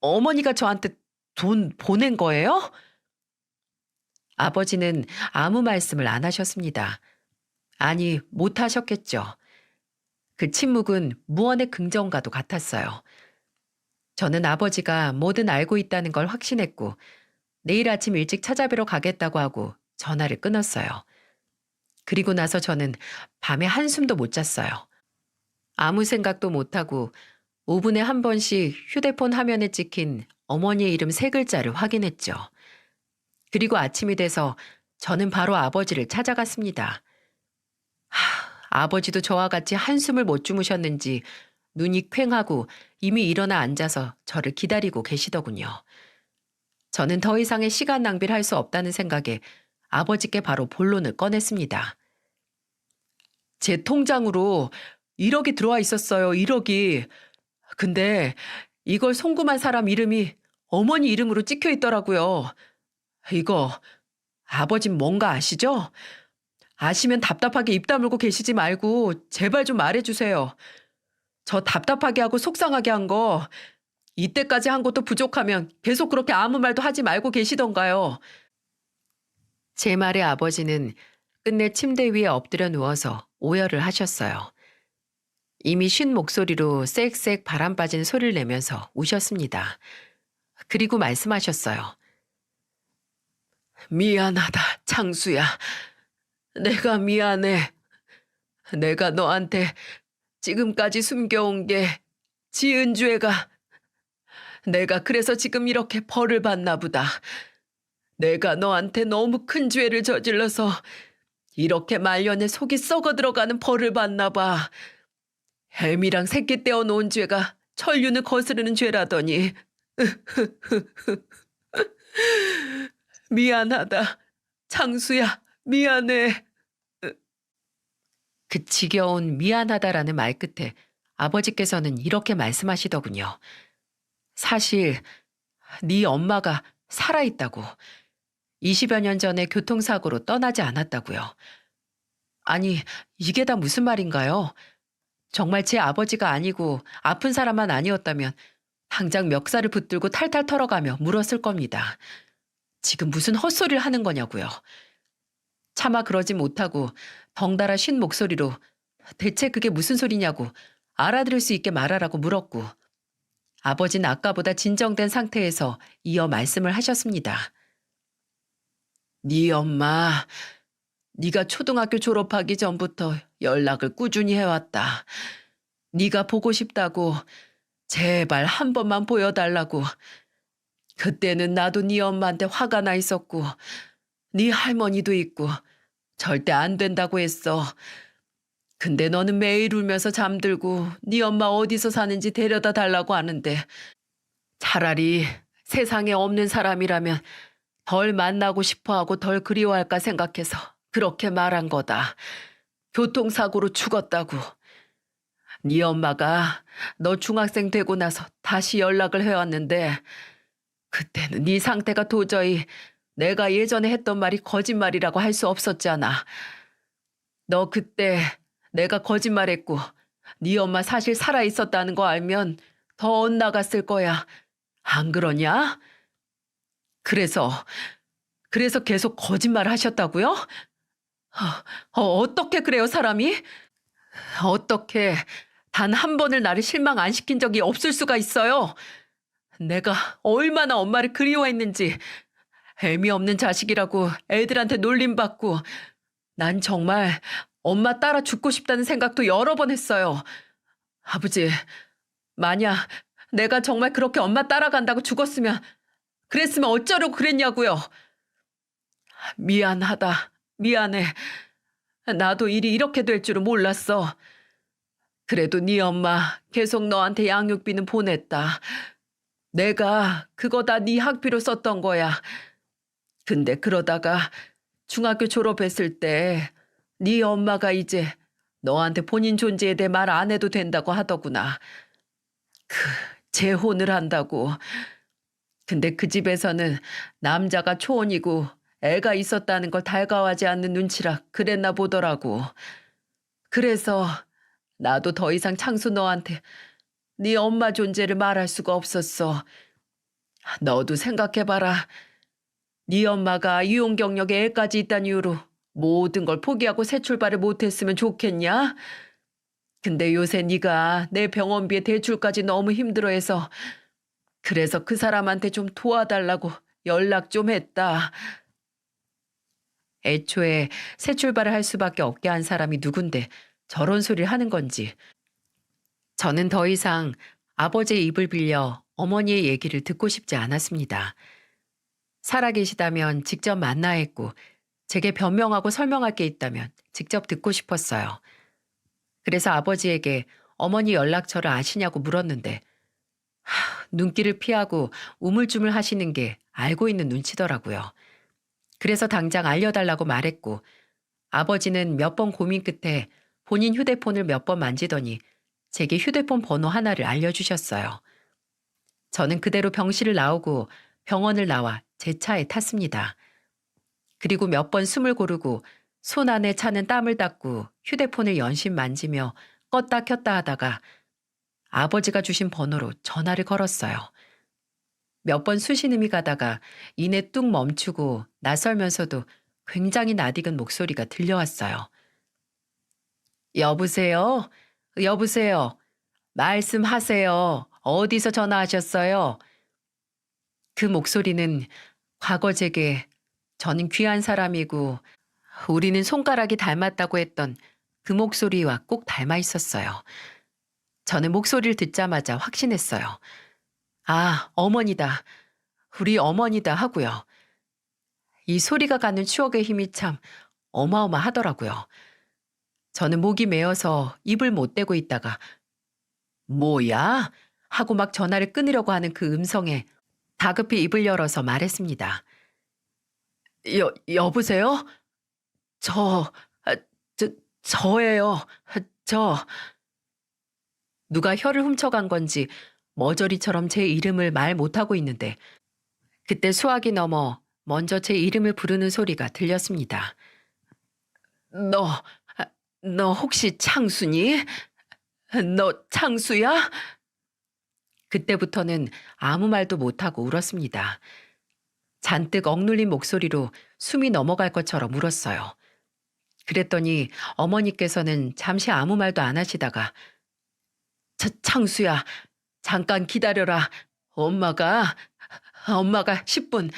어머니가 저한테 돈 보낸 거예요? 아버지는 아무 말씀을 안 하셨습니다. 아니, 못하셨겠죠. 그 침묵은 무언의 긍정과도 같았어요. 저는 아버지가 뭐든 알고 있다는 걸 확신했고 내일 아침 일찍 찾아뵈러 가겠다고 하고 전화를 끊었어요. 그리고 나서 저는 밤에 한숨도 못 잤어요. 아무 생각도 못하고 5분에 한 번씩 휴대폰 화면에 찍힌 어머니의 이름 3글자를 확인했죠. 그리고 아침이 돼서 저는 바로 아버지를 찾아갔습니다. 아버지도 저와 같이 한숨을 못 주무셨는지 눈이 퀭하고 이미 일어나 앉아서 저를 기다리고 계시더군요. 저는 더 이상의 시간 낭비를 할 수 없다는 생각에 아버지께 바로 본론을 꺼냈습니다. 제 통장으로 1억이 들어와 있었어요. 1억이. 근데 이걸 송금한 사람 이름이 어머니 이름으로 찍혀 있더라고요. 이거 아버진 뭔가 아시죠? 아시면 답답하게 입 다물고 계시지 말고 제발 좀 말해주세요. 저 답답하게 하고 속상하게 한 거 이때까지 한 것도 부족하면 계속 그렇게 아무 말도 하지 말고 계시던가요. 제 말에 아버지는 끝내 침대 위에 엎드려 누워서 오열을 하셨어요. 이미 쉰 목소리로 쌕쌕 바람 빠진 소리를 내면서 우셨습니다. 그리고 말씀하셨어요. 미안하다, 창수야. 내가 미안해. 내가 너한테 지금까지 숨겨온 게 지은 죄가 내가 그래서 지금 이렇게 벌을 받나 보다. 내가 너한테 너무 큰 죄를 저질러서 이렇게 말년에 속이 썩어 들어가는 벌을 받나 봐. 햄이랑 새끼 떼어 놓은 죄가 천륜을 거스르는 죄라더니. 미안하다. 창수야, 미안해. 그 지겨운 미안하다라는 말 끝에 아버지께서는 이렇게 말씀하시더군요. 사실 네 엄마가 살아있다고. 20여 년 전에 교통사고로 떠나지 않았다고요. 아니, 이게 다 무슨 말인가요? 정말 제 아버지가 아니고 아픈 사람만 아니었다면 당장 멱살을 붙들고 탈탈 털어가며 물었을 겁니다. 지금 무슨 헛소리를 하는 거냐고요. 차마 그러지 못하고 덩달아 쉰 목소리로 대체 그게 무슨 소리냐고 알아들을 수 있게 말하라고 물었고 아버지는 아까보다 진정된 상태에서 이어 말씀을 하셨습니다. 네 엄마, 네가 초등학교 졸업하기 전부터 연락을 꾸준히 해왔다. 네가 보고 싶다고 제발 한 번만 보여달라고. 그때는 나도 네 엄마한테 화가 나 있었고 네 할머니도 있고 절대 안 된다고 했어. 근데 너는 매일 울면서 잠들고 네 엄마 어디서 사는지 데려다 달라고 하는데 차라리 세상에 없는 사람이라면 덜 만나고 싶어하고 덜 그리워할까 생각해서 그렇게 말한 거다. 교통사고로 죽었다고. 네 엄마가 너 중학생 되고 나서 다시 연락을 해왔는데 그때는 네 상태가 도저히 내가 예전에 했던 말이 거짓말이라고 할 수 없었잖아. 너 그때 내가 거짓말했고 네 엄마 사실 살아있었다는 거 알면 더 엇나갔을 거야. 안 그러냐? 그래서 계속 거짓말 하셨다고요? 어떻게 그래요, 사람이? 어떻게 단 한 번을 나를 실망 안 시킨 적이 없을 수가 있어요? 내가 얼마나 엄마를 그리워했는지 애미 없는 자식이라고 애들한테 놀림받고 난 정말 엄마 따라 죽고 싶다는 생각도 여러 번 했어요. 아버지, 만약 내가 정말 그렇게 엄마 따라간다고 죽었으면 그랬으면 어쩌려고 그랬냐고요. 미안하다. 미안해. 나도 일이 이렇게 될 줄은 몰랐어. 그래도 네 엄마 계속 너한테 양육비는 보냈다. 내가 그거 다 네 학비로 썼던 거야. 근데 그러다가 중학교 졸업했을 때 네 엄마가 이제 너한테 본인 존재에 대해 말 안 해도 된다고 하더구나. 재혼을 한다고. 근데 그 집에서는 남자가 초혼이고 애가 있었다는 걸 달가워하지 않는 눈치라 그랬나 보더라고. 그래서 나도 더 이상 창수 너한테 네 엄마 존재를 말할 수가 없었어. 너도 생각해봐라. 네 엄마가 이혼 경력에 애까지 있다는 이유로 모든 걸 포기하고 새 출발을 못했으면 좋겠냐? 근데 요새 네가 내 병원비에 대출까지 너무 힘들어해서 그래서 그 사람한테 좀 도와달라고 연락 좀 했다. 애초에 새 출발을 할 수밖에 없게 한 사람이 누군데 저런 소리를 하는 건지. 저는 더 이상 아버지의 입을 빌려 어머니의 얘기를 듣고 싶지 않았습니다. 살아계시다면 직접 만나야 했고 제게 변명하고 설명할 게 있다면 직접 듣고 싶었어요. 그래서 아버지에게 어머니 연락처를 아시냐고 물었는데 눈길을 피하고 우물쭈물 하시는 게 알고 있는 눈치더라고요. 그래서 당장 알려달라고 말했고 아버지는 몇 번 고민 끝에 본인 휴대폰을 몇 번 만지더니 제게 휴대폰 번호 하나를 알려주셨어요. 저는 그대로 병실을 나오고 병원을 나와 제 차에 탔습니다. 그리고 몇 번 숨을 고르고 손 안에 차는 땀을 닦고 휴대폰을 연신 만지며 껐다 켰다 하다가 아버지가 주신 번호로 전화를 걸었어요. 몇 번 수신음이 가다가 이내 뚝 멈추고 낯설면서도 굉장히 낯익은 목소리가 들려왔어요. 여보세요? 여보세요? 말씀하세요. 어디서 전화하셨어요? 그 목소리는 과거 제게 저는 귀한 사람이고 우리는 손가락이 닮았다고 했던 그 목소리와 꼭 닮아 있었어요. 저는 목소리를 듣자마자 확신했어요. 아, 어머니다. 우리 어머니다 하고요. 이 소리가 가는 추억의 힘이 참 어마어마하더라고요. 저는 목이 메어서 입을 못 대고 있다가 뭐야? 하고 막 전화를 끊으려고 하는 그 음성에 다급히 입을 열어서 말했습니다. 여보세요? 저, 아, 저, 저예요. 저. 누가 혀를 훔쳐간 건지 머저리처럼 제 이름을 말 못하고 있는데 그때 수화기 넘어 먼저 제 이름을 부르는 소리가 들렸습니다. 너, 너 혹시 창수니? 너 창수야? 그때부터는 아무 말도 못하고 울었습니다. 잔뜩 억눌린 목소리로 숨이 넘어갈 것처럼 울었어요. 그랬더니 어머니께서는 잠시 아무 말도 안 하시다가 창수야, 잠깐 기다려라. 엄마가 10분,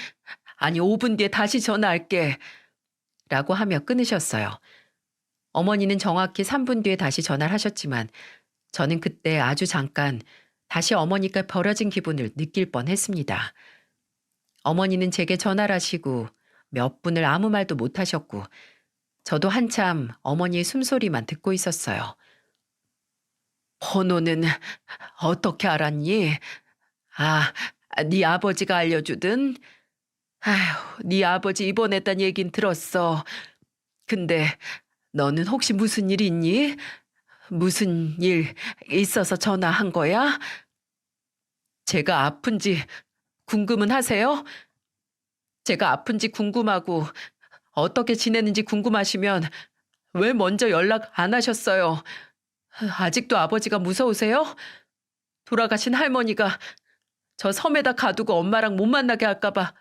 아니 5분 뒤에 다시 전화할게. 라고 하며 끊으셨어요. 어머니는 정확히 3분 뒤에 다시 전화를 하셨지만 저는 그때 아주 잠깐 다시 어머니가 버려진 기분을 느낄 뻔했습니다. 어머니는 제게 전화를 하시고 몇 분을 아무 말도 못 하셨고 저도 한참 어머니의 숨소리만 듣고 있었어요. 번호는 어떻게 알았니? 아, 네 아버지가 알려주든? 아휴, 네 아버지 입원했단 얘긴 들었어. 근데 너는 혹시 무슨 일 있니? 무슨 일 있어서 전화한 거야? 제가 아픈지 궁금은 하세요? 제가 아픈지 궁금하고 어떻게 지내는지 궁금하시면 왜 먼저 연락 안 하셨어요? 아직도 아버지가 무서우세요? 돌아가신 할머니가 저 섬에다 가두고 엄마랑 못 만나게 할까봐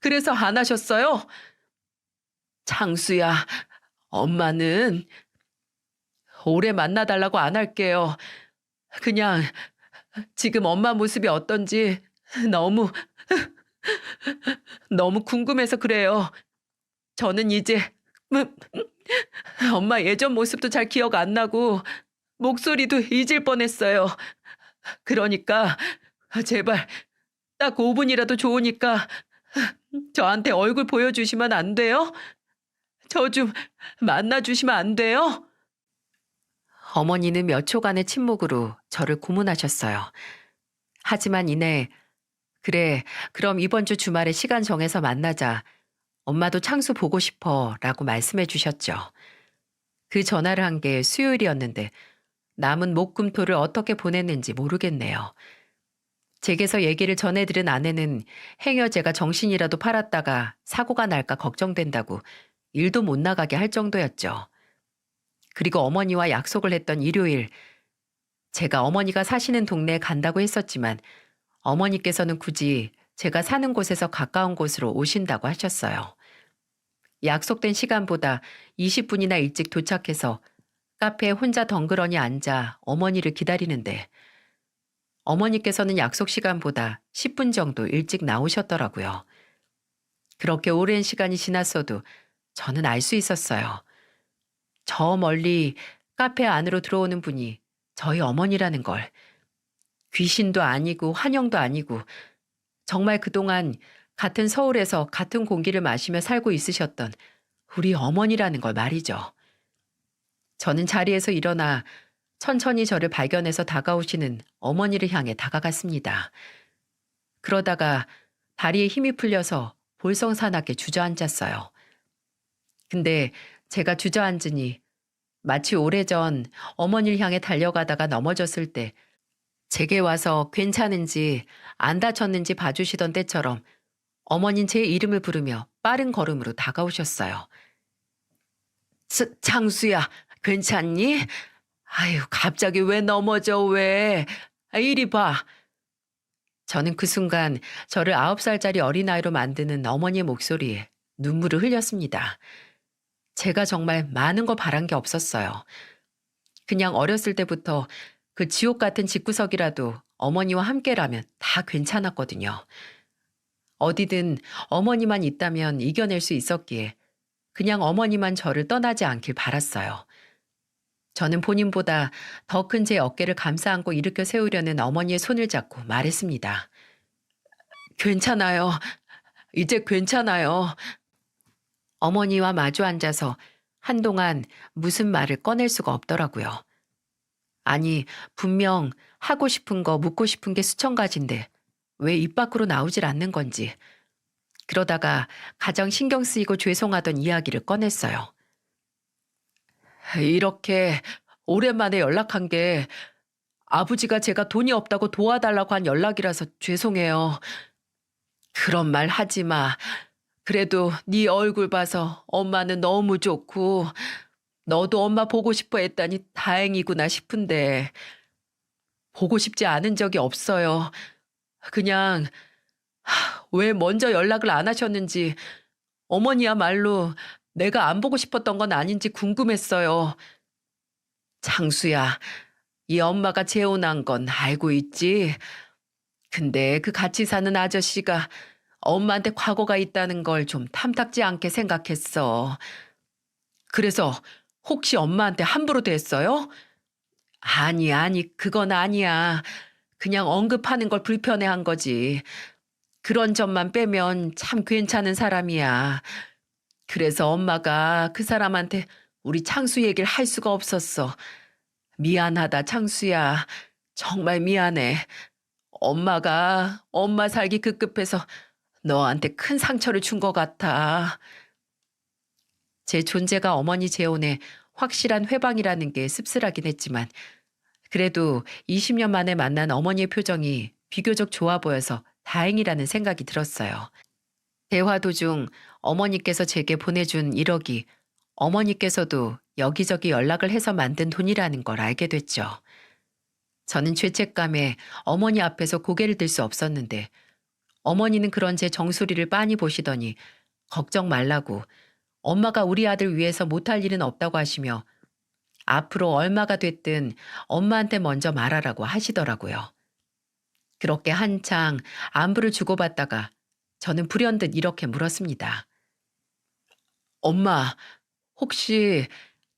그래서 안 하셨어요? 창수야, 엄마는 오래 만나달라고 안 할게요. 그냥 지금 엄마 모습이 어떤지 너무 너무 궁금해서 그래요. 저는 이제 엄마 예전 모습도 잘 기억 안 나고 목소리도 잊을 뻔했어요. 그러니까 제발 딱 5분이라도 좋으니까 저한테 얼굴 보여주시면 안 돼요? 저 좀 만나주시면 안 돼요? 어머니는 몇 초간의 침묵으로 저를 고문하셨어요. 하지만 이내 그래, 그럼 이번 주 주말에 시간 정해서 만나자. 엄마도 창수 보고 싶어 라고 말씀해 주셨죠. 그 전화를 한 게 수요일이었는데 남은 목금토를 어떻게 보냈는지 모르겠네요. 제게서 얘기를 전해들은 아내는 행여 제가 정신이라도 팔았다가 사고가 날까 걱정된다고 일도 못 나가게 할 정도였죠. 그리고 어머니와 약속을 했던 일요일, 제가 어머니가 사시는 동네에 간다고 했었지만 어머니께서는 굳이 제가 사는 곳에서 가까운 곳으로 오신다고 하셨어요. 약속된 시간보다 20분이나 일찍 도착해서 카페에 혼자 덩그러니 앉아 어머니를 기다리는데 어머니께서는 약속 시간보다 10분 정도 일찍 나오셨더라고요. 그렇게 오랜 시간이 지났어도 저는 알 수 있었어요. 저 멀리 카페 안으로 들어오는 분이 저희 어머니라는 걸. 귀신도 아니고 환영도 아니고 정말 그동안 같은 서울에서 같은 공기를 마시며 살고 있으셨던 우리 어머니라는 걸 말이죠. 저는 자리에서 일어나 천천히 저를 발견해서 다가오시는 어머니를 향해 다가갔습니다. 그러다가 다리에 힘이 풀려서 볼썽사납게 주저앉았어요. 근데 제가 주저앉으니 마치 오래전 어머니를 향해 달려가다가 넘어졌을 때 제게 와서 괜찮은지 안 다쳤는지 봐주시던 때처럼 어머닌 제 이름을 부르며 빠른 걸음으로 다가오셨어요. 장수야, 괜찮니? 아유, 갑자기 왜 넘어져, 왜? 이리 봐. 저는 그 순간 저를 9살짜리 어린아이로 만드는 어머니의 목소리에 눈물을 흘렸습니다. 제가 정말 많은 거 바란 게 없었어요. 그냥 어렸을 때부터 그 지옥 같은 집구석이라도 어머니와 함께라면 다 괜찮았거든요. 어디든 어머니만 있다면 이겨낼 수 있었기에 그냥 어머니만 저를 떠나지 않길 바랐어요. 저는 본인보다 더 큰 제 어깨를 감싸 안고 일으켜 세우려는 어머니의 손을 잡고 말했습니다. 괜찮아요. 이제 괜찮아요. 어머니와 마주 앉아서 한동안 무슨 말을 꺼낼 수가 없더라고요. 아니, 분명 하고 싶은 거 묻고 싶은 게 수천 가지인데 왜 입 밖으로 나오질 않는 건지. 그러다가 가장 신경 쓰이고 죄송하던 이야기를 꺼냈어요. 이렇게 오랜만에 연락한 게 아버지가 제가 돈이 없다고 도와달라고 한 연락이라서 죄송해요. 그런 말 하지 마. 그래도 네 얼굴 봐서 엄마는 너무 좋고 너도 엄마 보고 싶어 했다니 다행이구나 싶은데 보고 싶지 않은 적이 없어요. 그냥 왜 먼저 연락을 안 하셨는지 어머니야말로 내가 안 보고 싶었던 건 아닌지 궁금했어요. 장수야, 이 엄마가 재혼한 건 알고 있지? 근데 그 같이 사는 아저씨가 엄마한테 과거가 있다는 걸 좀 탐탁지 않게 생각했어. 그래서 혹시 엄마한테 함부로 됐어요? 아니, 아니, 그건 아니야. 그냥 언급하는 걸 불편해한 거지. 그런 점만 빼면 참 괜찮은 사람이야. 그래서 엄마가 그 사람한테 우리 창수 얘기를 할 수가 없었어. 미안하다, 창수야. 정말 미안해. 엄마가 엄마 살기 급급해서 너한테 큰 상처를 준 것 같아. 제 존재가 어머니 재혼에 확실한 회방이라는 게 씁쓸하긴 했지만 그래도 20년 만에 만난 어머니의 표정이 비교적 좋아 보여서 다행이라는 생각이 들었어요. 대화 도중 어머니께서 제게 보내준 1억이 어머니께서도 여기저기 연락을 해서 만든 돈이라는 걸 알게 됐죠. 저는 죄책감에 어머니 앞에서 고개를 들 수 없었는데 어머니는 그런 제 정수리를 빤히 보시더니 걱정 말라고 엄마가 우리 아들 위해서 못할 일은 없다고 하시며 앞으로 얼마가 됐든 엄마한테 먼저 말하라고 하시더라고요. 그렇게 한창 안부를 주고받다가 저는 불현듯 이렇게 물었습니다. 엄마, 혹시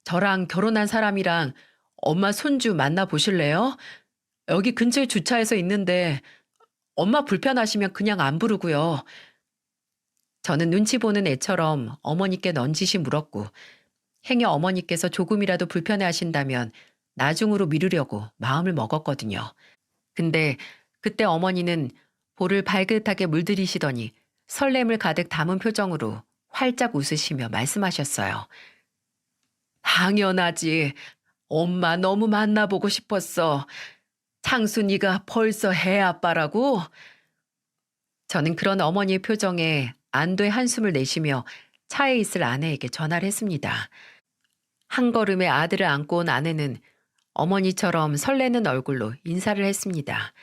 저랑 결혼한 사람이랑 엄마 손주 만나 보실래요? 여기 근처에 주차해서 있는데 엄마 불편하시면 그냥 안 부르고요. 저는 눈치 보는 애처럼 어머니께 넌지시 물었고 행여 어머니께서 조금이라도 불편해하신다면 나중으로 미루려고 마음을 먹었거든요. 근데 그때 어머니는 볼을 발긋하게 물들이시더니 설렘을 가득 담은 표정으로 활짝 웃으시며 말씀하셨어요. 당연하지. 엄마 너무 만나보고 싶었어. 창순이가 벌써 애 아빠라고? 저는 그런 어머니의 표정에 안도의 한숨을 내쉬며 차에 있을 아내에게 전화를 했습니다. 한 걸음에 아들을 안고 온 아내는 어머니처럼 설레는 얼굴로 인사를 했습니다.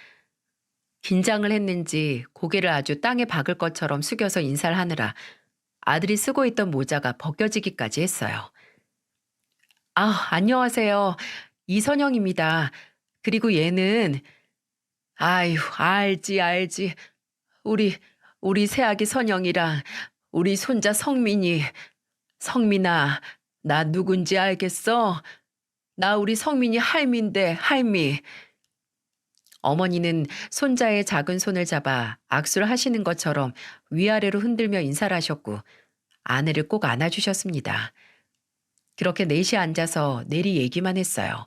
긴장을 했는지 고개를 아주 땅에 박을 것처럼 숙여서 인사를 하느라 아들이 쓰고 있던 모자가 벗겨지기까지 했어요. 아, 안녕하세요. 이선영입니다. 그리고 얘는, 아유, 알지, 알지. 우리, 우리 새아기 선영이랑 우리 손자 성민이. 성민아, 나 누군지 알겠어? 나 우리 성민이 할미인데, 할미. 어머니는 손자의 작은 손을 잡아 악수를 하시는 것처럼 위아래로 흔들며 인사를 하셨고 아내를 꼭 안아주셨습니다. 그렇게 넷이 앉아서 내리 얘기만 했어요.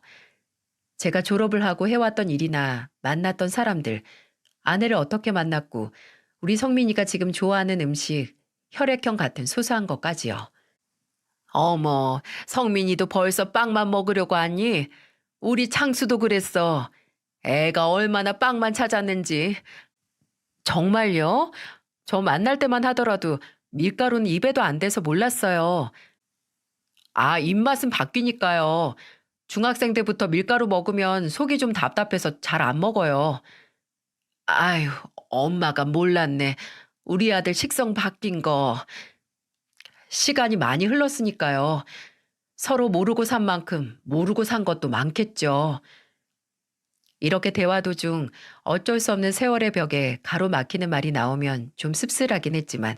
제가 졸업을 하고 해왔던 일이나 만났던 사람들, 아내를 어떻게 만났고 우리 성민이가 지금 좋아하는 음식, 혈액형 같은 소소한 것까지요. 어머, 성민이도 벌써 빵만 먹으려고 하니? 우리 창수도 그랬어. 애가 얼마나 빵만 찾았는지. 정말요? 저 만날 때만 하더라도 밀가루는 입에도 안 대서 몰랐어요. 아, 입맛은 바뀌니까요. 중학생 때부터 밀가루 먹으면 속이 좀 답답해서 잘 안 먹어요. 아유, 엄마가 몰랐네. 우리 아들 식성 바뀐 거. 시간이 많이 흘렀으니까요. 서로 모르고 산 만큼 모르고 산 것도 많겠죠. 이렇게 대화 도중 어쩔 수 없는 세월의 벽에 가로막히는 말이 나오면 좀 씁쓸하긴 했지만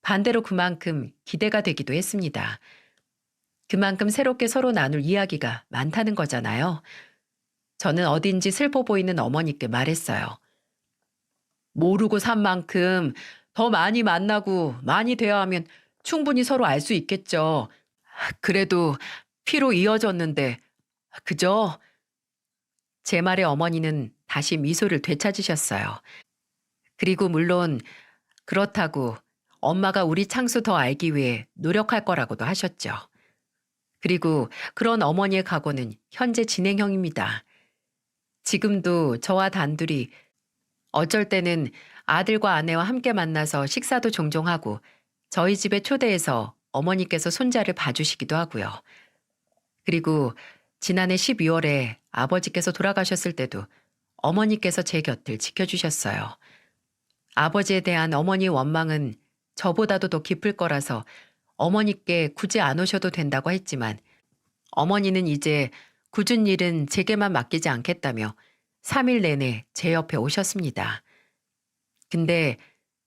반대로 그만큼 기대가 되기도 했습니다. 그만큼 새롭게 서로 나눌 이야기가 많다는 거잖아요. 저는 어딘지 슬퍼 보이는 어머니께 말했어요. 모르고 산 만큼 더 많이 만나고 많이 대화하면 충분히 서로 알 수 있겠죠. 그래도 피로 이어졌는데, 그죠? 제 말에 어머니는 다시 미소를 되찾으셨어요. 그리고 물론 그렇다고 엄마가 우리 창수 더 알기 위해 노력할 거라고도 하셨죠. 그리고 그런 어머니의 각오는 현재 진행형입니다. 지금도 저와 단둘이 어쩔 때는 아들과 아내와 함께 만나서 식사도 종종 하고 저희 집에 초대해서 어머니께서 손자를 봐주시기도 하고요. 그리고 지난해 12월에 아버지께서 돌아가셨을 때도 어머니께서 제 곁을 지켜주셨어요. 아버지에 대한 어머니의 원망은 저보다도 더 깊을 거라서 어머니께 굳이 안 오셔도 된다고 했지만 어머니는 이제 굳은 일은 제게만 맡기지 않겠다며 3일 내내 제 옆에 오셨습니다. 근데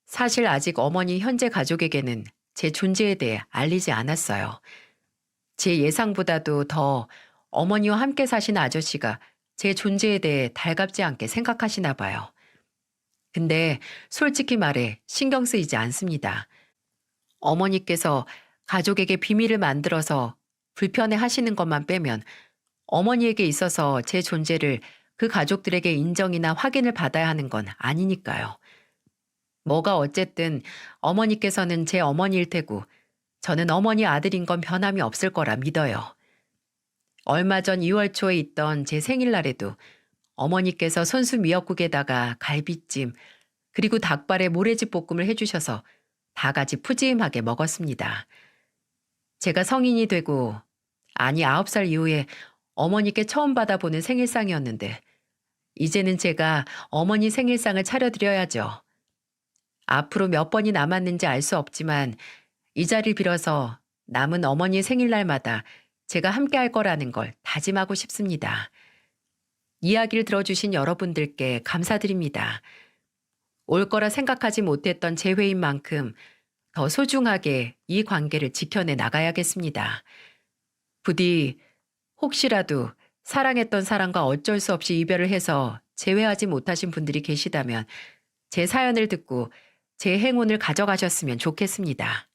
사실 아직 어머니 현재 가족에게는 제 존재에 대해 알리지 않았어요. 제 예상보다도 더 어머니와 함께 사신 아저씨가 제 존재에 대해 달갑지 않게 생각하시나 봐요. 근데 솔직히 말해 신경 쓰이지 않습니다. 어머니께서 가족에게 비밀을 만들어서 불편해 하시는 것만 빼면 어머니에게 있어서 제 존재를 그 가족들에게 인정이나 확인을 받아야 하는 건 아니니까요. 뭐가 어쨌든 어머니께서는 제 어머니일 테고 저는 어머니 아들인 건 변함이 없을 거라 믿어요. 얼마 전 2월 초에 있던 제 생일날에도 어머니께서 손수 미역국에다가 갈비찜 그리고 닭발에 모래집 볶음을 해주셔서 다 같이 푸짐하게 먹었습니다. 제가 성인이 되고 아니 9살 이후에 어머니께 처음 받아보는 생일상이었는데 이제는 제가 어머니 생일상을 차려드려야죠. 앞으로 몇 번이 남았는지 알 수 없지만 이 자리를 빌어서 남은 어머니의 생일날마다 제가 함께 할 거라는 걸 다짐하고 싶습니다. 이야기를 들어주신 여러분들께 감사드립니다. 올 거라 생각하지 못했던 제 회인 만큼 더 소중하게 이 관계를 지켜내 나가야겠습니다. 부디 혹시라도 사랑했던 사람과 어쩔 수 없이 이별을 해서 재회하지 못하신 분들이 계시다면 제 사연을 듣고 제 행운을 가져가셨으면 좋겠습니다.